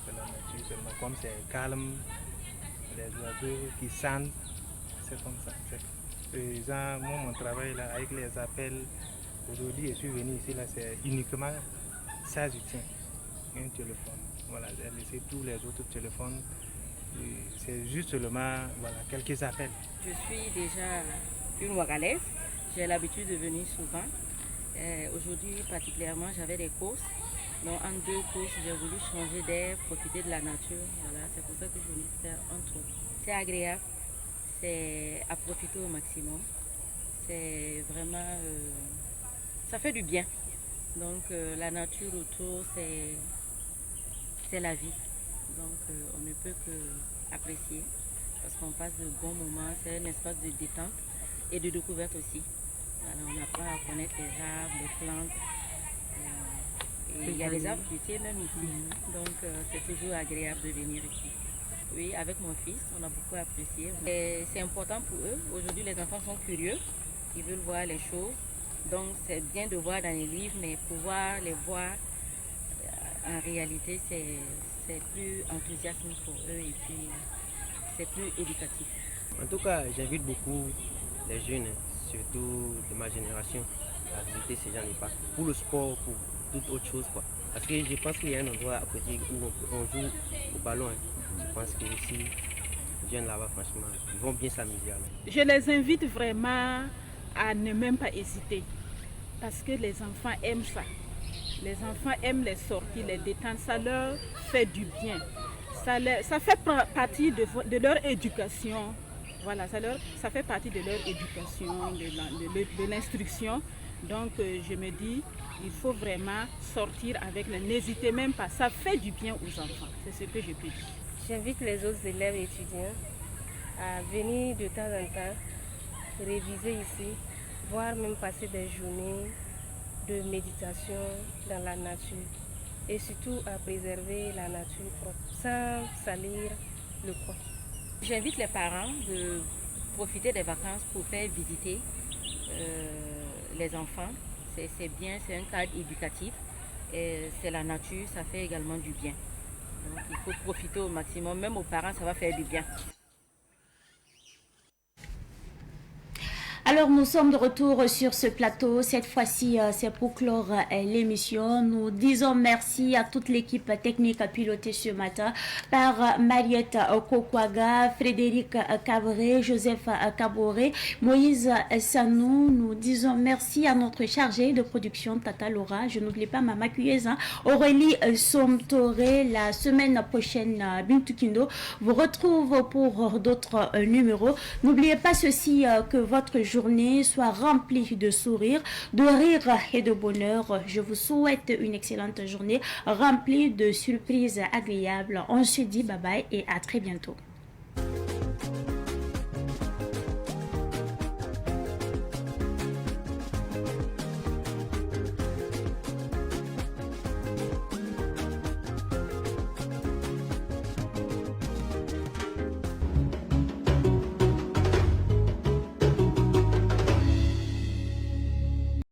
C'est la nature seulement. Comme c'est calme, les oiseaux qui chantent, c'est comme ça. Moi, mon travail là, avec les appels, aujourd'hui je suis venu ici, là, c'est uniquement ça, je tiens. Un téléphone. Voilà, j'ai laissé tous les autres téléphones. C'est juste seulement voilà, quelques appels. Je suis déjà une Ouagalaise. J'ai l'habitude de venir souvent. Aujourd'hui, particulièrement, j'avais des courses. Donc, en 2 courses, j'ai voulu changer d'air, profiter de la nature. Voilà, c'est pour ça que je voulais faire un tour. C'est agréable. C'est à profiter au maximum. C'est vraiment... ça fait du bien. Donc la nature autour, c'est la vie. Donc on ne peut que apprécier parce qu'on passe de bons moments. C'est un espace de détente et de découverte aussi. Alors, on apprend à connaître les arbres, les plantes. Et il y a des arbres fruitiers même ici. Donc c'est toujours agréable de venir ici. Oui, avec mon fils, on a beaucoup apprécié. C'est important pour eux. Aujourd'hui, les enfants sont curieux. Ils veulent voir les choses. Donc, c'est bien de voir dans les livres, mais pouvoir les voir en réalité, c'est plus enthousiasmant pour eux et puis c'est plus éducatif. En tout cas, j'invite beaucoup les jeunes, surtout de ma génération, à visiter ces gens de parcs. Pour le sport, pour toute autre chose, quoi. Parce que je pense qu'il y a un endroit à côté où on joue au ballon. Je pense que si les jeunes là-bas, franchement, ils vont bien s'amuser. Je les invite vraiment à ne même pas hésiter. Parce que les enfants aiment ça. Les enfants aiment les sorties, les détentes. Ça leur fait du bien. Ça fait partie de leur éducation. Voilà, ça fait partie de leur éducation, de l'instruction. Donc je me dis, il faut vraiment sortir avec les... N'hésitez même pas, ça fait du bien aux enfants. C'est ce que je peux dire. J'invite les autres élèves et étudiants à venir de temps en temps réviser ici, voire même passer des journées de méditation dans la nature et surtout à préserver la nature propre sans salir le coin. J'invite les parents de profiter des vacances pour faire visiter les enfants. C'est bien, c'est un cadre éducatif, c'est la nature, ça fait également du bien. Donc il faut profiter au maximum, même aux parents ça va faire du bien. Alors nous sommes de retour sur ce plateau. Cette fois-ci, c'est pour clore l'émission. Nous disons merci à toute l'équipe technique pilotée ce matin par Mariette Kokwaga, Frédéric Cabré, Joseph Caboré, Moïse Sanou. Nous disons merci à notre chargée de production Tata Laura. Je n'oublie pas Mama Kuyeza, Aurélie Somtoré. La semaine prochaine, Bintou Kindo vous retrouve pour d'autres numéros. N'oubliez pas ceci, que votre journée soit remplie de sourires, de rire et de bonheur. Je vous souhaite une excellente journée remplie de surprises agréables. On se dit bye bye et à très bientôt.